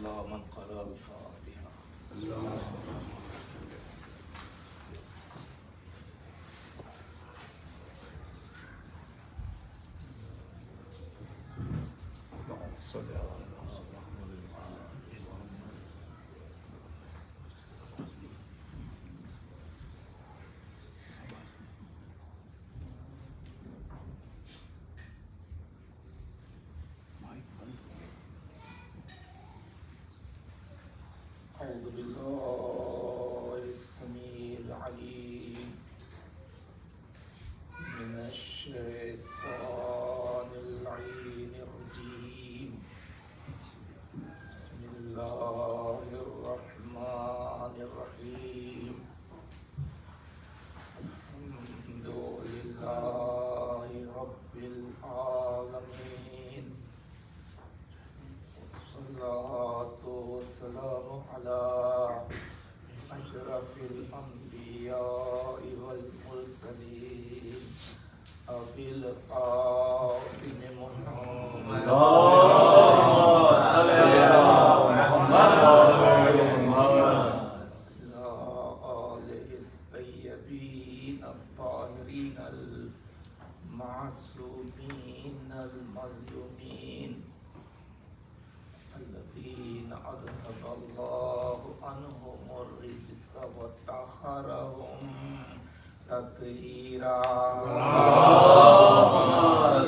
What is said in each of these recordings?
اللہ من قرأ الفاتحہ. أعوذ بالله السميع العليم من الشيطان اللعين الرجيم. بسم الله الرحمن الرحيم. الحمد لله رب العالمين، والصلاة والسلام على أشرف الأنبياء والمرسلين أبي القاسم محمد آله الطيبين الطاهرين المعصومين المظلومين الذين أذهب الله عنهم الرجس وطهرهم تطهيرا. اللهم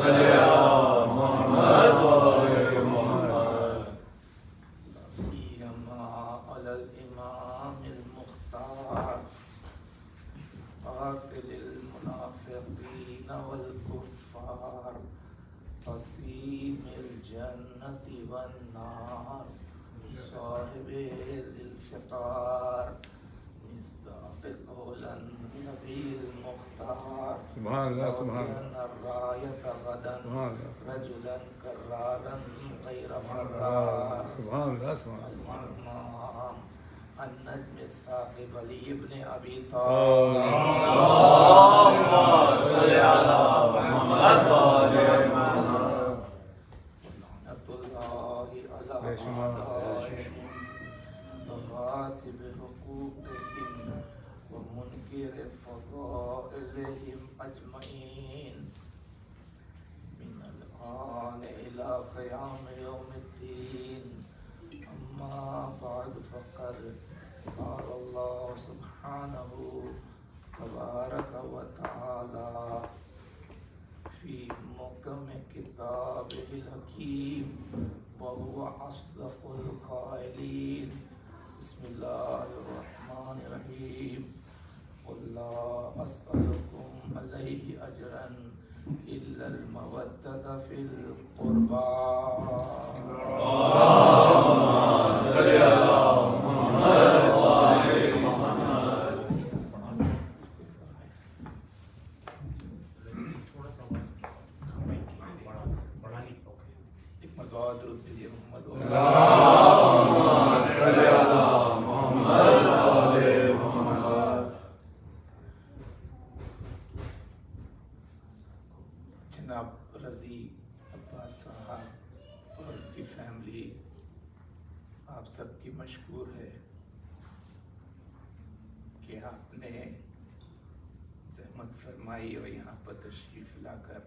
صل على محمد وآل محمد. لا سيما على الإمام المختار قاتل المنافقين والكفار قسيم الجنة والنار صاحب ذي الفقار مصداق قول النبي المختار. سبحان الله سبحان الله. وكان الراية غدا رجلا كرارا غير فرار. سبحان الله سبحان الله. الإمام النجم الثاقب علي بن أبي طالب. اللهم صل على محمد وآل محمد. لعنة الله على أعدائهم وغاصب حقوقهم ومنكر فضائلهم أجمعين من الآن إلى قيام يوم الدين. أما بعد فقد قال الله سبحانه تبارك وتعالى في محكم كتابه الحكيم وهو أصدق القائلين. بسم الله الرحمن الرحيم. قل لا أسألكم عليه أجرا إلا المودة في القربى. اللهم صل على محمد وآل محمد. ایک مرتبہ درود بھیجیے محمد. اللهم صل على محمد وآل محمد. جناب رضی عباس صاحب اور ان کی فیملی آپ سب کی مشکور ہے کہ آپ نے رحمت فرمائی اور یہاں پر تشریف لا کر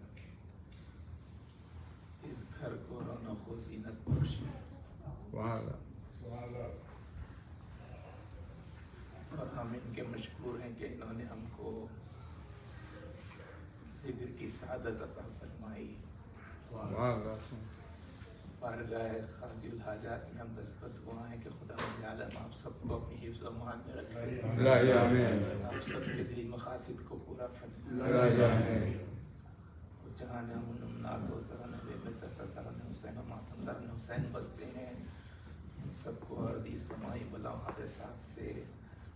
اس گھر کو رونق و زینت بخشی. سبحان اللہ. اور ہم ان کے مشکور ہیں کہ انہوں نے ہم کو ذکر کی سعادت عطا فرمائی. سبحان اللہ. بارگاہ قاضی الحاجات میں ہم دستخط ہوا ہیں کہ خدا رب العالمین آپ سب کو اپنی حفظ و امان میں رکھے. الہی آمین. آپ سب کے دلی مقاصد کو پورا فرمائے. الہی آمین. جہاں نمناد و زران بیت سرکاران حسین و ماتمداران حسین بستے ہیں ان سب کو عرضی سماعی بلا حادثات سے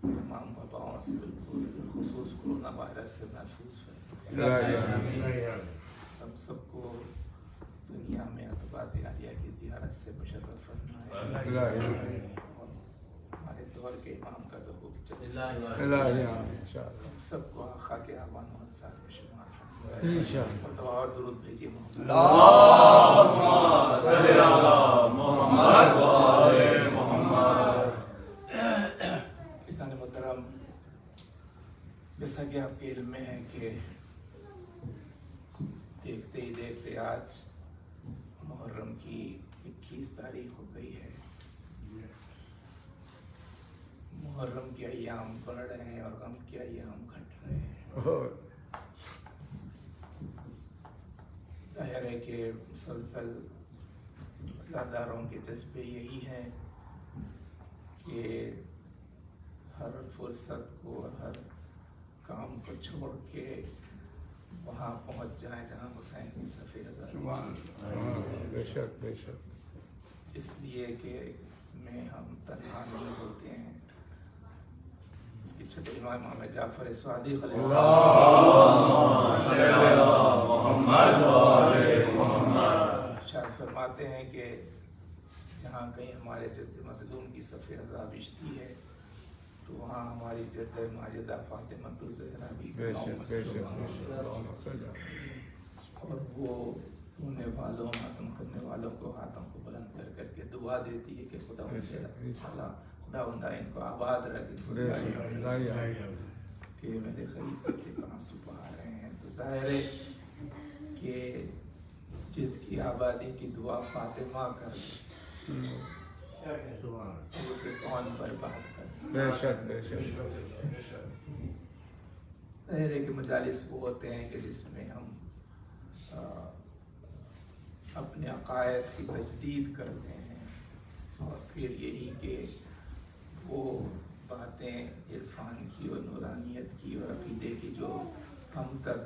تمام وباؤں سے بالکل خصوص کرونا وائرس سے محفوظ فرمائے. الہی آمین. ہم سب کو دنیا میں عطبات عالیہ کی زیارت سے مشرف فرمائے. الہی آمین. ہمارے دور کے امام کا ظہور چلے. الہی آمین. انشاءاللہ. ہم سب کو آقا کے آبان و انصار میں شمار فرمائے. انشاءاللہ. مرتبہ اور درود بھیجیے محمد. اللهم صل على محمد وآل کے علم میں ہے کہ دیکھتے ہی دیکھتے آج محرم کی 21 تاریخ ہو گئی ہے. محرم کے ایام بڑھ رہے ہیں اور غم کے ایام گھٹ رہے ہیں. ظاہر ہے کہ مسلسل عزاداروں کے جذبے یہی ہیں کہ ہر فرصت کو اور ہر کام کو چھوڑ کے وہاں پہنچ جائیں جہاں حسین کی صف ازادی. بے شک بے شک. اس لیے کہ اس میں ہم تنہا نہیں ہوتے ہیں. کہ چھٹے امام جعفر صادق علیہ ارشاد فرماتے ہیں کہ جہاں کہیں ہمارے جد مظلوم کی صف ازا بچتی ہے تو وہاں ہماری جد ماجدہ فاطمہ الزہرا بھی بے شک بے شک. اور وہ رونے والوں ماتم کرنے والوں کو ہاتھوں کو بلند کر کر کے دعا دیتی ہے کہ خدا ان کو آباد رکھے کہ میرے غریب بچے کہاں آنسو بہا رہے ہیں. تو ظاہر ہے کہ جس کی آبادی کی دعا فاطمہ کر اسے کون برباد کر سکتا. بے شک بے شک. ظاہر ہے کہ مجالس وہ ہوتے ہیں کہ جس میں ہم اپنے عقائد کی تجدید کرتے ہیں اور پھر یہی کہ وہ باتیں عرفان کی اور نورانیت کی اور عقیدے کی جو ہم تک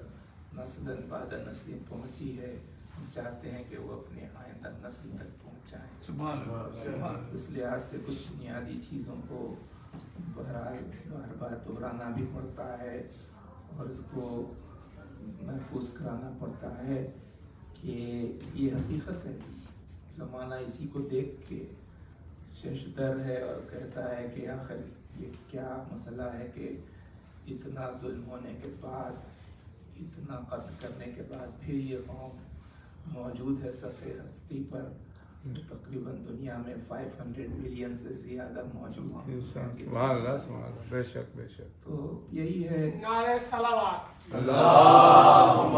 نسلاً بعد نسل پہنچی ہے ہم چاہتے ہیں کہ وہ اپنے آئندہ نسل تک پہنچائیں. سبحان اللہ. اس لحاظ سے کچھ بنیادی چیزوں کو بہرحال بار بار دہرانا بھی پڑتا ہے اور اس کو محفوظ کرانا پڑتا ہے کہ یہ حقیقت ہے. زمانہ اسی کو دیکھ کے ششدر ہے اور کہتا ہے کہ آخر یہ کیا مسئلہ ہے کہ اتنا ظلم ہونے کے بعد اتنا قتل کرنے کے بعد پھر یہ قوم موجود ہے صف ہستی پر. تقریباً دنیا میں 500 ملین سے زیادہ موجود ہیں. سبحان اللہ سبحان اللہ. بے شک بے شک. تو یہی ہے. نعرہ صلوات. اللہم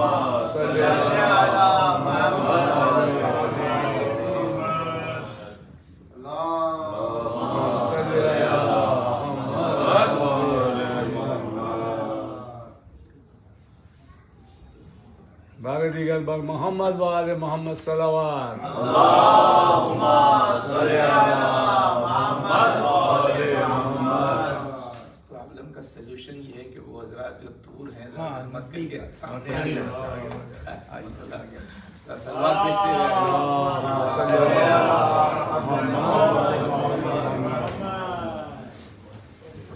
صلی علی محمد. بار دیگر بار محمد و آل محمد صلوات. اللہم صلی علی محمد و آل محمد. اس پرابلم کا سلوشن یہ ہے کہ وہ حضرات جو دور ہیں مسجد کے سامنے آ جائیں. سلوات بھیجتے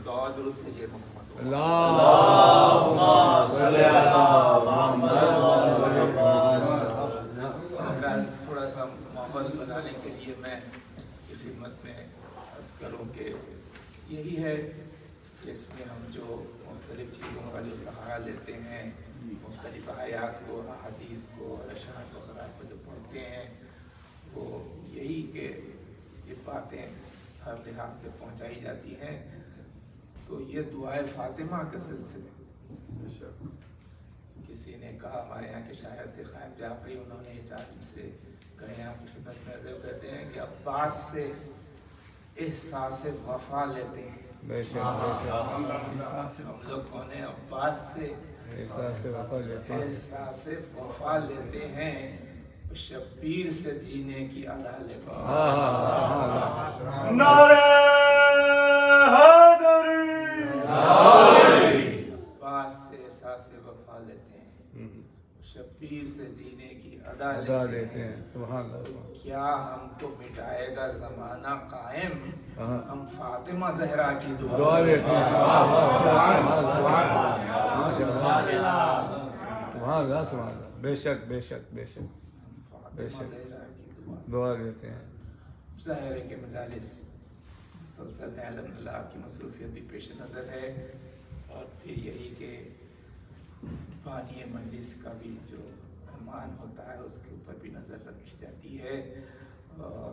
دعا درود بھیجیے محمد. اللہم صلی علی محمد. تھوڑا سا ماحول بنانے کے لیے میں کی خدمت میں عرض کروں کہ یہی ہے کہ اس میں ہم جو مختلف چیزوں کا جو سہارا لیتے ہیں مختلف آیات کو احادیث کو اشعار وغیرہ کو جو پڑھتے ہیں وہ یہی کہ یہ باتیں ہر لحاظ سے پہنچائی جاتی ہیں. تو یہ دعائے فاطمہ کے سلسلے کسی نے کہا ہمارے یہاں کے شاعر تھے قائم جعفری, انہوں نے اس عالم سے کہیں آپ کی خدمت میں عرض کہتے ہیں کہ عباس سے احساس وفا لیتے ہیں. بے شک ہم لوگ کون ہیں؟ عباس سے احساس وفا لیتے ہیں. احساس وفا لیتے ہیں, شبیر سے جینے کی ادا لیتے ہیں. نعرہ عباس سے احساس وفا لیتے ہیں, شبیر سے جینے کی ادا ادا لیتے لیتے ہیں. ہیں. سبحان اللہ. کیا ہم کو مٹائے گا زمانہ قائم, ہاں. ہم فاطمہ زہرا کی دعا دعا لیتے ہیں. سبحان اللہ سبحان اللہ. بے شک بے شک بے شک. فاطمہ زہرا کی دعا. دعا لیتے ہیں. ظاہر ہے کہ مجالس مسلسل ہے, الحمدللہ آپ کی مصروفیت بھی پیش نظر ہے, اور پھر یہی کہ بانی مجلس کا بھی جو ارمان ہوتا ہے اس کے اوپر بھی نظر رکھی جاتی ہے. اور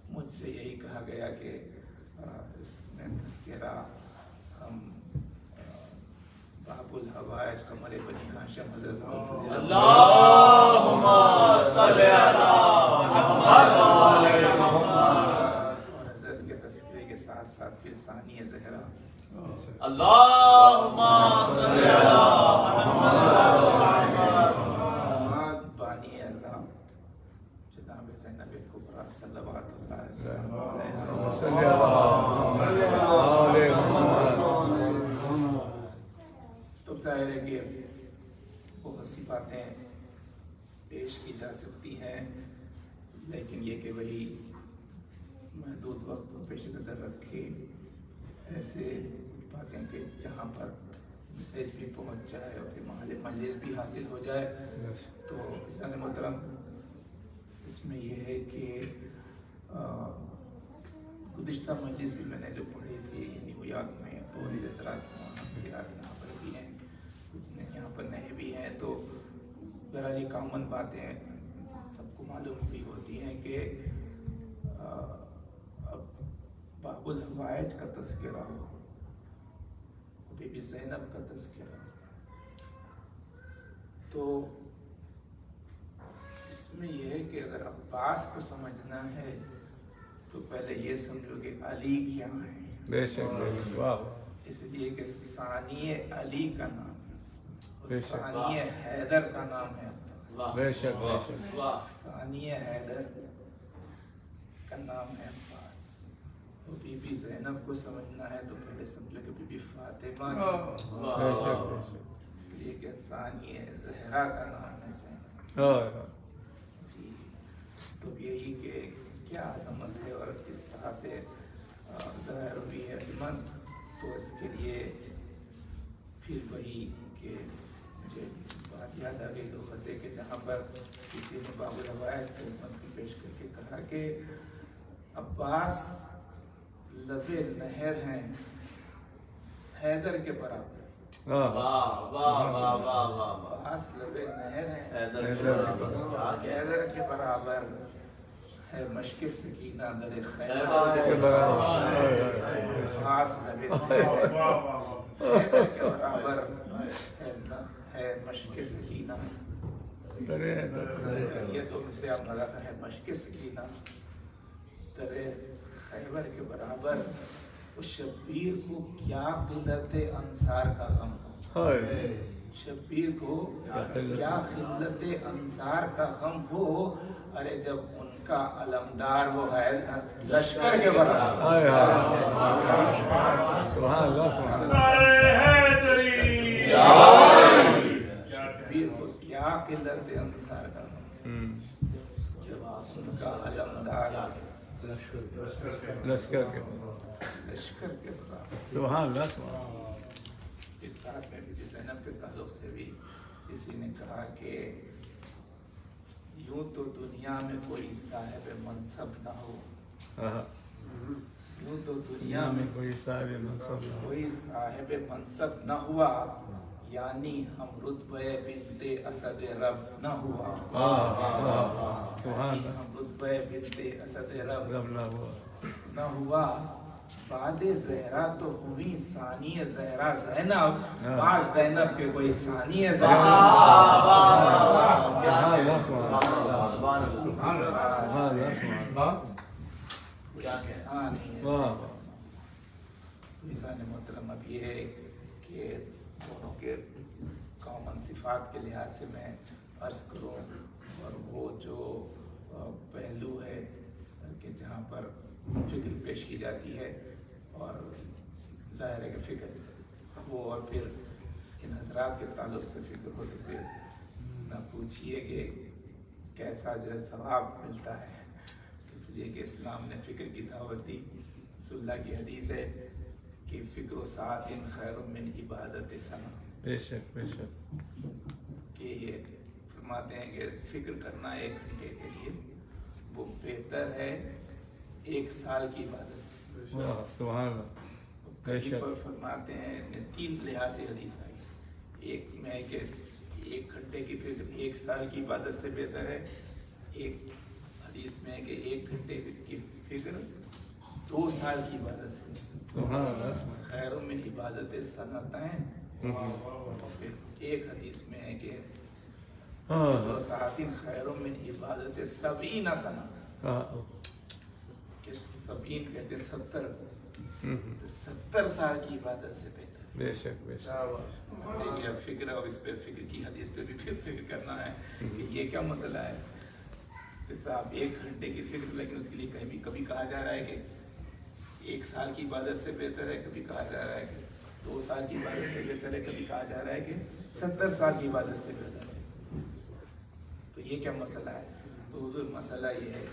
مجھ سے یہی کہا گیا کہ اس میں تذکرہ ہم बाबुल हवाइज कमर बनी हाशिम हजरत अल्लाहुम्मा सल्ली अला मुहम्मद व आले मुहम्मद। और हजरत के तस्करे के साथ साथ फिर सानिया ज़हरा अल्लाहुम्मा सल्ली अला मुहम्मद व आले मुहम्मद। बानी अज़ा जनाब ज़ैनब कुबरा सल्लल्लाहु अलैहि सल्ली अला मुहम्मद। तो जाहिर है कि बहुत सी बातें पेश की जा सकती हैं, लेकिन ये कि वही महदूद वक्त को पेश नज़र रखे ऐसे बातें कि जहाँ पर मैसेज भी पहुँच जाए और फिर मजलिस भी हासिल हो जाए। तो इसान मोहतरम इसमें यह है कि गुज़िश्ता मजलिस भी मैंने जो पढ़ी थी न्यूयॉर्क में, बहुत से हज़रात यहाँ पर भी हैं, कुछ यहाँ पर नए भी हैं। तो बहरहाल ये कॉमन बातें सबको मालूम भी होती हैं कि अब बाबुल हवाइज का तज़किरा हो, बीबी ज़ैनब का तज़किरा, तो इसमें यह है कि अगर अब्बास को समझना है तो पहले ये समझो कि अली क्या है। बेशक बेशक, वाह। इसलिए कि सानिए अली का नाम है, बेशक। सानिए हैदर का नाम है अब्बास। बेशक बेशक, सानिए हैदर का नाम है अब्बास। तो बीबी ज़ैनब को समझना है तो पहले समझो कि बीबी फातिमा की, बेशक बेशक। इसलिए कि सानिए ज़हरा का नाम है ज़ैनब जी। तो यही कि क्या अज़मत है और किस तरह से ज़ाहिर हुई है अज़मत। तो इसके लिए फिर वही कि मुझे बात याद आ गई दो खते के, जहाँ पर किसी ने बाबुल हवाइज की अज़मत को पेश करके कहा कि अब्बास लबे नहर हैं हैदर के बराबर। अब्बास लबे नहर हैं हैदर के बराबर है, मश्क सकीना दर खैबर के अब्बास लबे नहर हैदर के बराबर है, मश्क सकीना। ये तो मिसरे आप मजा है, मश्क सकीना दर खैबर के बराबर। उस शब्बीर को क्या किल्लत अंसार का गम हो, शब्बीर को क्या खिल्लत अंसार का गम हो। अरे जब उनका अलमदार वो है लश्कर के बराबर। शब्बीर को क्या किल्लत अंसार का गम, जब उनका अलमदार लश्कर के बराबर। सुभान अल्लाह सुभान। इस साथ में बीबी ज़ैनब के ताल्लुक से भी किसी ने कहा कि यूं तो दुनिया में कोई साहिब मनसब ना हो, यूं तो दुनिया में कोई साहिब मनसब ना हो, कोई साहिब मनसब न हुआ, यानी हम रुतबे बिनते असद रब न हुआ। सुभान हम रुतबे बिनते असद रब रब ना हुआ। न हुआ। बादे ज़हरा तो हुई सानिए ज़हरा ज़ैनब, माँ ज़ैनब के कोई सानिए मोहतरम। अब ये है कि दोनों के कॉमन सिफात के लिहाज से मैं अर्ज़ करूँ, और वो जो पहलू है कि जहाँ पर फ़िक्र पेश की जाती है, और ज़ाहिर है कि फ़िक्र वो और फिर इन हज़रात के ताल्लुक़ से फ़िक्र हो तो फिर न पूछिए कि कैसा जो है सवाब मिलता है। इसलिए कि इस्लाम ने फ़िक्र की दावत दी। सुल्ला की हदीस है कि फ़िक्र सातिन खैरुम मिन इबादत सना, बेशक बेशक। कि ये फरमाते हैं कि फ़िक्र करना एक घंटे के लिए वो बेहतर है एक साल की इबादत से। सुभान अल्लाह। कहीं पर फरमाते हैं तीन लिहाज से हदीस आई, एक में है कि एक घंटे की फिक्र एक साल की इबादत से बेहतर है, एक हदीस में है कि एक घंटे की फिक्र 2 साल की इबादत से। खैरुम मिन इबादत सनतैन और फिर एक हदीस में है कि हाँ सातिन खैरुम मिन इबादत सबईन सना, हाँ कि सबईन कहते 70 साल की इबादत से बेहतर। बेशक बेशक देखिए अब फिक्र, और इस पे फिक्र की हदीस पे भी फिर फिक्र करना है कि ये क्या मसला है। तो आप 1 घंटे की फिक्र, लेकिन उसके लिए कहीं भी कभी कहा जा रहा है कि 1 साल की इबादत से बेहतर है, कभी कहा जा रहा है कि 2 साल की इबादत से बेहतर है, कभी कहा जा रहा है कि 70 साल की इबादत से बेहतर है। तो ये क्या मसला है? तो हुजूर मसला ये है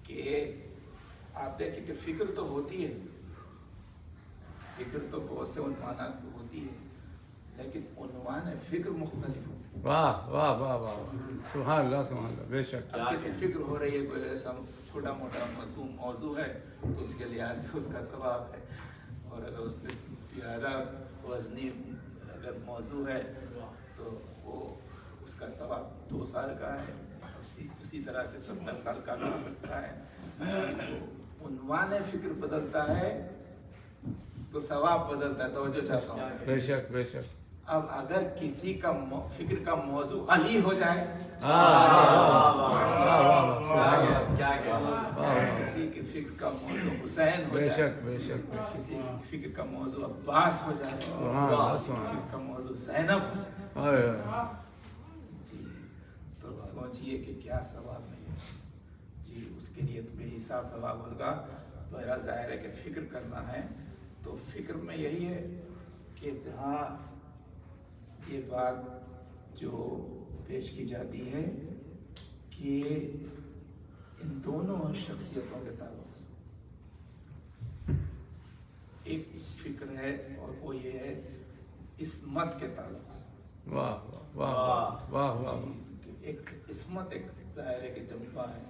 कि आप देखिए कि फिक्र तो होती है, फिक्र तो बहुत से उन्वानात पे होती है, लेकिन उन्वान फिक्र मुख्तलिफ होती है। वाह वाह वाह वाह सुभान अल्लाह बेशक। अब किसी फिक्र हो रही है, कोई ऐसा छोटा मोटा मौजू है तो उसके लिहाज से उसका सवाब है, और अगर उससे ज़्यादा वज़नी अगर मौजू है तो वो उसका सवाब 2 साल का है, उसी तरह से 70 साल का भी हो सकता है। तो उन्वान फिक्र बदलता है तो सवाब बदलता है। तो जो चाहता हूँ बेशक बेशक। अब अगर किसी का फिक्र का मौजू अली हो जाए, किसी के फिक्र का मौजू हुसैन हो जाए, बेशक बेशक किसी फिक्र का मौजू अब्बास हो जाए, किसी फिक्र का मौजू ज़ैनब हो जाए, जी तो सोचिए कि क्या सवाब है जी। उसके लिए तो बेहिसाब सवाब होगा। बहरा जाहिर है कि फिक्र करना है तो फिक्र में यही है कि जहाँ ये बात जो पेश की जाती है कि इन दोनों शख्सियतों के ताल्लुक से एक फिक्र है, और वो ये है इस्मत के ताल्लुक से। वाह वाह वाह वाह वाह। एक इस्मत एक ज़ाहिर है कि जज्बा है।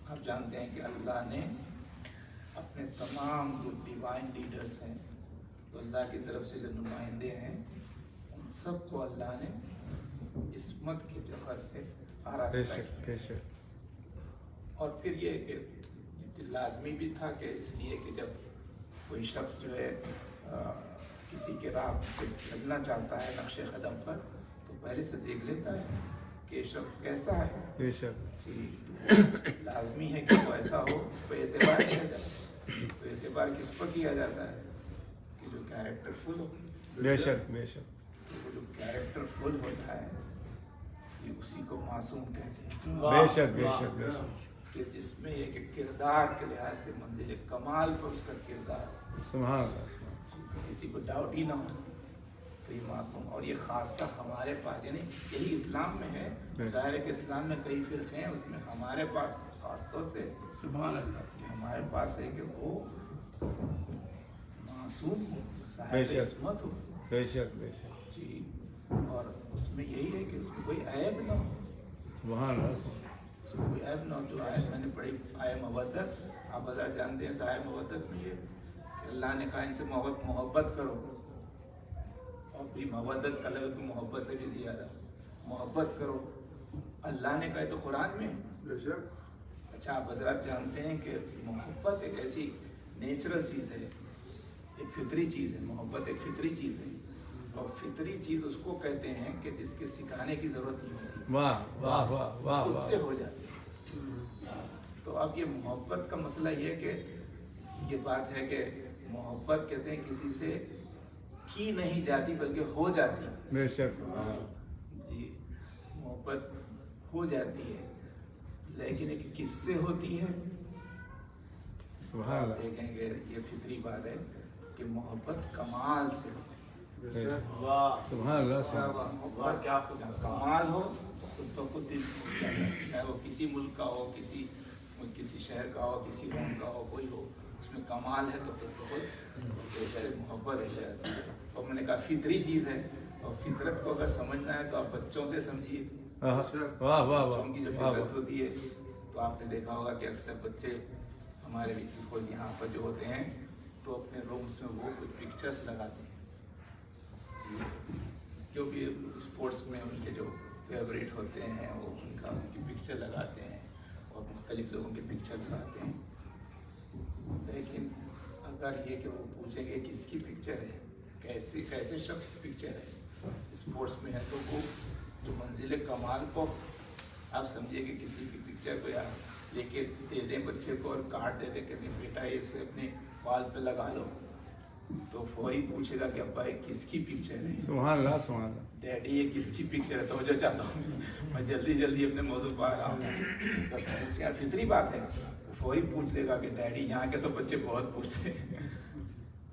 आप जानते हैं कि अल्लाह ने अपने तमाम जो डिवाइन लीडर्स हैं, तो अल्लाह की तरफ से जो नुमाइंदे हैं, उन सबको अल्लाह ने इस्मत के जफर से आरास्ता किया। और फिर ये कि लाजमी भी था कि इसलिए कि जब कोई शख्स जो है किसी के राह पे चलना चाहता है नक्शे कदम पर, तो पहले से देख लेता है कि शख्स कैसा है। बेशक जी लाजमी है कि वो ऐसा हो इस पर एतबार किया जाए। तो एतबार किस पर किया जाता है कि जो कैरेक्टरफुल हो। बेशक बेशक। तो वो जो कैरेक्टरफुल होता है जी उसी को मासूम कहते हैं। बेशक बेशक बेशक। कि जिसमें ये कि किरदार के लिहाज से मंजिल कमाल पर उसका किरदार सुभान अल्लाह। किसी को डाउट ही ना हो, तो ये मासूम। और ये खासा हमारे पास, यानी यही इस्लाम में है। ज़ाहिर है कि इस्लाम में कई फ़िरक़े हैं, उसमें हमारे पास ख़ासतौर से सुभान अल्लाह हमारे पास है कि वो मासूम हो, साहिब इस्मत हो। बेशक बेशक जी और उसमें यही है कि उसमें कोई ऐब ना हो, सुभान अल्लाह। उसमें कोई ऐब ना हो। जो आयत मैंने पढ़ी आय मवद्दत, आप बता जानते हैं आय मवद्दत में ये अल्लाह ने कहा इनसे मोहब्बत करो, और भी मवद्दत का लफ्ज़ तो मोहब्बत से भी ज़्यादा मोहब्बत करो। अल्लाह ने कहा तो कुरान में। अच्छा आप हज़रात जानते हैं कि मोहब्बत एक ऐसी नेचुरल चीज़ है, एक फितरी चीज़ है। मोहब्बत एक फितरी चीज़ है, और फितरी चीज़ उसको कहते हैं कि जिसके सिखाने की ज़रूरत नहीं होती, वाह वाह वाह वाह खुद से हो जाती है। तो अब ये मोहब्बत का मसला ये है कि ये बात है कि मोहब्बत कहते हैं किसी से की नहीं जाती बल्कि हो जाती है। बेशक जी मोहब्बत हो जाती है, लेकिन एक किससे होती है सुभान आप देखेंगे। ये फितरी बात है कि मोहब्बत कमाल से होती है। सुभान अल्लाह। मोहब्बत क्या कमाल हो खुद ब खुद दिल टूट जाता है, चाहे वो किसी मुल्क का हो, किसी शहर का हो, किसी कौम का हो, कोई हो, उसमें कमाल है तो खुद ब खुद उससे मोहब्बत हो जाती है। और मैंने कहा फितरी चीज़ है, और फितरत को अगर समझना है तो आप बच्चों से समझिए। वाह वाह वाह बच्चों की जो फितरत होती है, तो आपने देखा होगा कि अक्सर बच्चे हमारे भी यहाँ पर जो होते हैं तो अपने रूम्स में वो कुछ पिक्चर्स लगाते हैं जो भी स्पोर्ट्स में उनके जो फेवरेट होते हैं, वो उनकी पिक्चर लगाते हैं, और मुख्तलिफ लोगों की पिक्चर लगाते हैं। लेकिन अगर ये कि वो पूछेंगे किसकी पिक्चर है, कैसे शख्स की पिक्चर है, स्पोर्ट्स में है तो वो जो मंजिल कमाल को आप समझिए कि किसी की पिक्चर को यार लेके दे दें बच्चे को और कार्ड दे दें कि नहीं बेटा ये इसे अपने वॉल पे लगा लो, तो फौरी पूछेगा कि अब्बा ये किसकी पिक्चर है, सुभान अल्लाह सुभान अल्लाह। डैडी ये किसकी पिक्चर है। तो जो चाहता हूँ मैं जल्दी जल्दी अपने मौजूद पर आ रहा हूँ, यार फितरी बात है, फौरी पूछ लेगा कि डैडी, यहाँ के तो बच्चे बहुत पूछते हैं,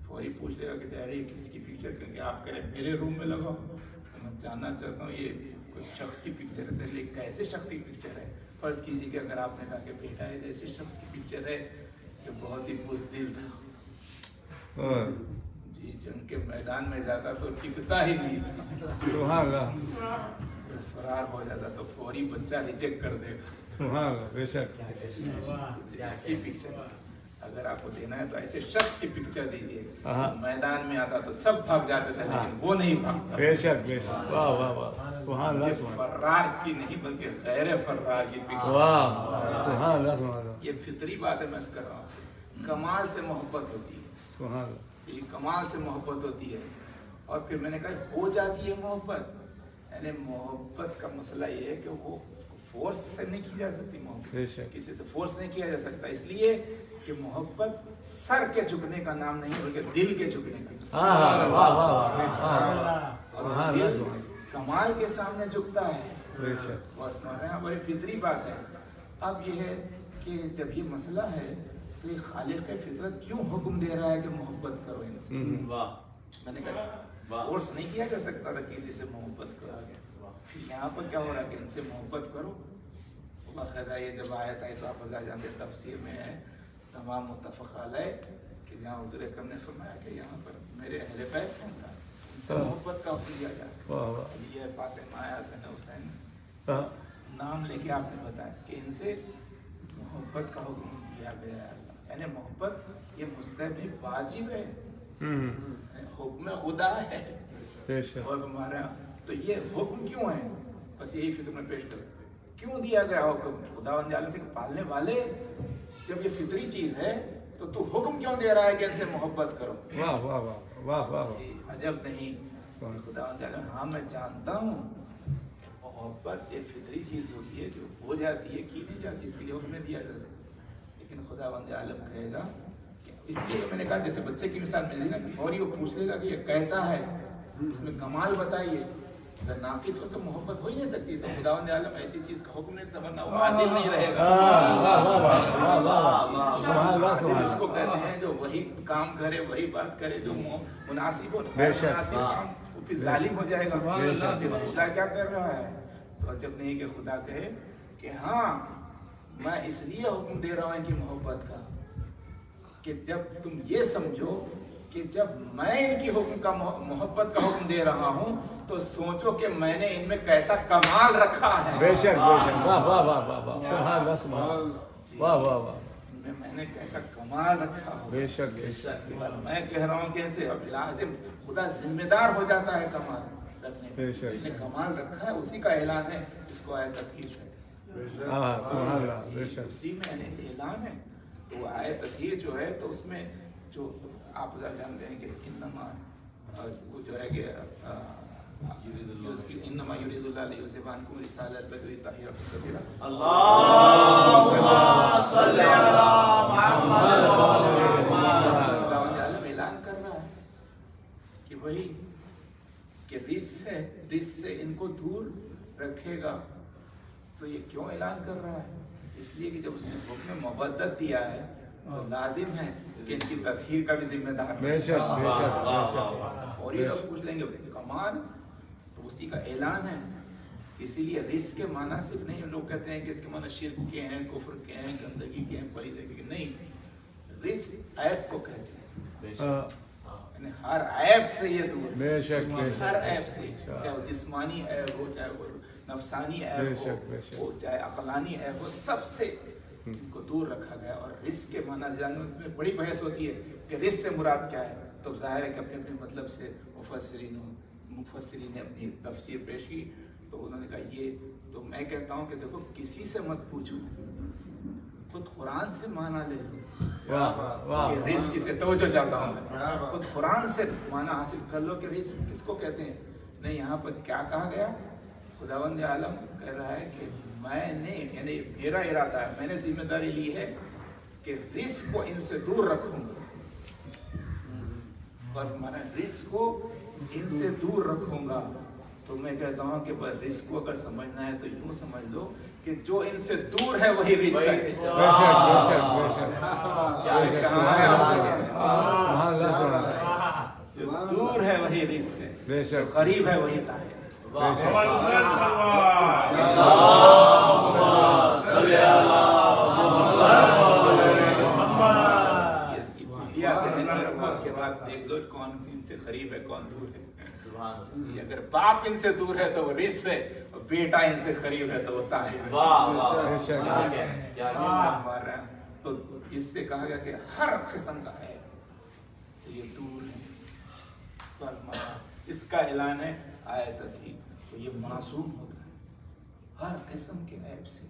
फौरी पूछ लेगा कि डैडी किसकी पिक्चर, क्योंकि आप करें मेरे रूम में लगाओ, तो मैं जानना चाहता हूँ ये कोई शख्स की पिक्चर है, लेकिन कैसे शख्स की पिक्चर है। फर्ज कीजिए कि अगर आपने कहा कि बेटा है ऐसे शख्स की पिक्चर है जो बहुत ही बुज़दिल था जी, जंग के मैदान में जाता तो टिकता ही नहीं था, सुभान अल्लाह बस फरार हो जाता, तो फौरी बच्चा रिजेक्ट कर देगा। सुभान अल्लाह, बेशक इसकी पिक्चर अगर आपको देना है तो ऐसे शख्स की पिक्चर दीजिए, हाँ। मैदान में आता तो सब भाग जाते थे लेकिन वो नहीं भागता, बेशक बेशक, वाह वाह वाह, सुभान अल्लाह सुभान अल्लाह, फर्रार की नहीं बल्कि गैर फर्रार की पिक्चर। वाह सुभान अल्लाह सुभान अल्लाह, ये फितरी बात है, मैं कर रहा हूँ, कमाल से मोहब्बत होती है, सुभान अल्लाह, ये कमाल से मोहब्बत होती है। और फिर मैंने कहा हो जाती है मोहब्बत, यानी मोहब्बत का मसला ये है कि वो फोर्स से नहीं की जा सकती मोहब्बत, बेशक किसी से फोर्स नहीं किया जा सकता, इसलिए कि मोहब्बत सर के झुकने का नाम नहीं बल्कि दिल के झुकने का। हाँ हाँ वाह वाह वाह, सुभान अल्लाह सुभान कमाल के सामने झुकता है, बेशक, और यहाँ बड़ी फितरी बात है। अब ये है कि जब ये मसला है तो ये खालिक की फितरत क्यों हुक्म दे रहा है कि मोहब्बत करो इनसे। मैंने कहा फोर्स नहीं किया जा सकता था किसी से मोहब्बत करो, यहाँ पर क्या हो रहा है कि इनसे मोहब्बत करो। बाकायदा ये जब आयत आई तो आप बता जानते तफसीर में है तमाम मुत्तफ़क़ अलैह कि जहाँ हुज़ूर अकरम ने फरमाया कि यहाँ पर मेरे अहले बैत हैं इनसे मोहब्बत का हुक्म दिया जाए। वाह वाह, ये फातिमा हसन हुसैन हाँ, नाम लेके आपने बताया कि इनसे मोहब्बत का हुक्म दिया गया है, यानी मोहब्बत ये मुस्तहब वाजिब है, हुक्म खुदा है। बेशक, और हमारा तो ये हुक्म क्यों है, बस यही फिक्र में पेश कर क्यों दिया गया हुक्म, खुदावंद आलम के पालने वाले जब ये फितरी चीज है तो तू हुक्म क्यों दे रहा है कि इनसे मोहब्बत करो। वाह वाह वाह वाह वाह, अजब नहीं, खुदावंद आलम, हाँ मैं जानता हूँ मोहब्बत ये फितरी चीज होती है जो हो जाती है की नहीं जाती, इसके लिए हुक्म दिया जाता है। लेकिन खुदावंद आलम कहेगा कि इसलिए मैंने कहा जैसे बच्चे की मिसाल मिल ना कि फौरी वो पूछ लेगा कि ये कैसा है, इसमें कमाल बताइए, अगर नाकिस हो तो मोहब्बत हो ही नहीं सकती। तो खुदावंद आलम ऐसी चीज का हुक्म नहीं देता वरना वो आदिल नहीं रहेगा। उसको कहते हैं जो वही काम करे वही बात करे जो मुनासिब हो, मुनासिब काम वो फिर जालिम हो जाएगा। खुदा क्या कर रहा है, तो जब नहीं कि खुदा कहे कि हाँ मैं इसलिए हुक्म दे रहा हूँ इनकी मोहब्बत का कि जब तुम ये समझो कि जब मैं इनकी हुक्म का मोहब्बत का हुक्म दे रहा हूँ तो सोचो कि मैंने इनमें कैसा कमाल रखा है। बेशक बेशक, वाह वाह वाह वाह वाह, सुभान अल्लाह सुभान अल्लाह, वाह वाह वाह, इनमें मैंने कैसा कमाल रखा हो। बेशक बेशक, इसके बाद मैं कह रहा हूँ कैसे अब लाजिम खुदा जिम्मेदार हो जाता है कमाल रखने में, बेशक। इसने कमाल रखा है उसी का ऐलान है, इसको आयत तथहीर है। हाँ सुभान अल्लाह, बेशक, उसी में ऐलान है। तो आयत तथहीर जो है तो उसमें जो आप जानते हैं कि इन्नमा वो जो है कि इन्नमा युरीदुल्लाह लियुज़हिबा अन्कुम रिसालत बदई ताहिरकुम तत्हीरा। अल्लाहुम्मा सल्लि अला मुहम्मद व आलम ऐलान कर रहा है कि वही कि रिस से इनको दूर रखेगा। तो ये क्यों ऐलान कर रहा है, इसलिए कि जब उसने हुक्म मुबद्दत दिया है तो लाजिम है कि इनकी तथहीर का भी जिम्मेदार है। बेशक बेशक बेशक, फौरी लोग पूछ लेंगे कमाल, तो उसी का ऐलान है। इसीलिए रिस्क के माना सिर्फ नहीं, लोग कहते हैं कि इसके माना शिर्क के हैं, कुफ्र के हैं, गंदगी के हैं, पलीदगी के नहीं, रिस्क ऐब को कहते हैं, यानी हर ऐब से ये दूर, बेशक बेशक, हर ऐब से, चाहे वो जिस्मानी ऐब हो, चाहे वो नफसानी ऐब हो, चाहे अकलानी ऐब हो, सबसे इनको दूर रखा गया। और रिस्क के माना जानने में बड़ी बहस होती है कि रिस्क से मुराद क्या है, तो जाहिर है कि अपने अपने मतलब से मुफस्सिरीन ने अपनी तफसीर पेश की। तो उन्होंने कहा ये, तो मैं कहता हूँ कि देखो किसी से मत पूछो, खुद कुरान से माना ले लो। वाह वाह ये रिस्क से तवज्जो चाहता हूँ मैं, खुद कुरान से माना हासिल कर लो कि रिस्क किसको कहते हैं। नहीं, यहाँ पर क्या कहा गया, खुदावंद आलम कह रहा है कि मैंने, यानी मेरा इरादा है, मैंने जिम्मेदारी ली है कि रिस्क को इनसे दूर रखूंगा, और मैंने रिस्क को इनसे दूर रखूंगा। तो मैं कहता हूँ कि बस रिस्क को अगर समझना है तो यूं समझ लो कि जो इनसे दूर है वही रिस्क है। बेशक बेशक बेशक कहाँ है सुभान अल्लाह सुभान अल्लाह जो दूर है वही रिस्क है, बेशक जो करीब है वही ताहिर है। ये ध्यान में रखो, उसके बाद देख लो कौन इनसे करीब है कौन दूर है। अगर बाप इनसे दूर है तो वो रिस्क है, और बेटा इनसे करीब है तो वो ताहिर है। मार रहे हैं तो इससे कहा गया कि हर किस्म का है से ये दूर है, पर इसका ऐलान है आयत थी, तो ये मासूम होता है हर किस्म के ऐब से,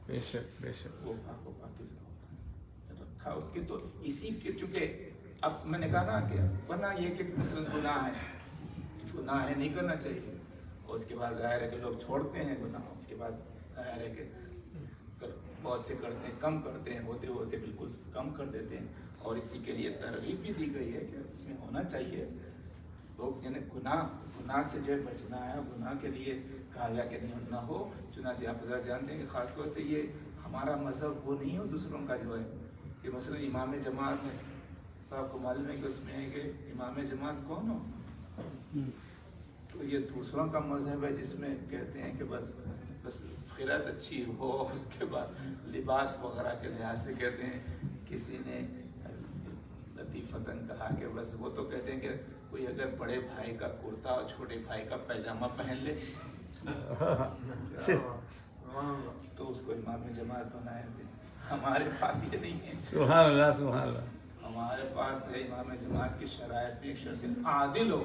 बेशक बेशक वो पाकिस्तान होता है रखा उसके। तो इसी के चूंकि अब मैंने कहा ना कि वरना ये कि मसलन गुनाह है नहीं करना चाहिए, और उसके बाद जाहिर है कि लोग छोड़ते हैं गुनाह, उसके बाद जाहिर है कि बहुत से करते हैं, कम करते हैं, होते होते बिल्कुल कम कर देते हैं। और इसी के लिए तरगीब भी दी गई है कि इसमें होना चाहिए लोग, यानी गुनाह से जो है बचना है, गुनाह के लिए कहा गया कि नहीं ना हो। चुनाचे आप ज़रा जानते हैं कि ख़ासतौर से ये हमारा मज़हब वो नहीं हो दूसरों का जो है, कि मसलन इमाम जमात है, तो आपको मालूम है कि उसमें है कि इमाम जमात कौन हो, तो ये दूसरों का मज़हब है जिसमें कहते हैं कि बस खिरात अच्छी हो, उसके बाद लिबास वगैरह के लिहाज से कहते हैं। किसी ने लतीफ़तन कहा कि बस वो तो कहते हैं कि कोई अगर बड़े भाई का कुर्ता और छोटे भाई का पैजामा पहन ले तो उसको इमाम जमात बनाए थे। हमारे पास ये नहीं है, सुभान अल्लाह सुभान अल्लाह। हमारे पास है इमाम जमात की शरायत में एक शर्त है, आदिल हो।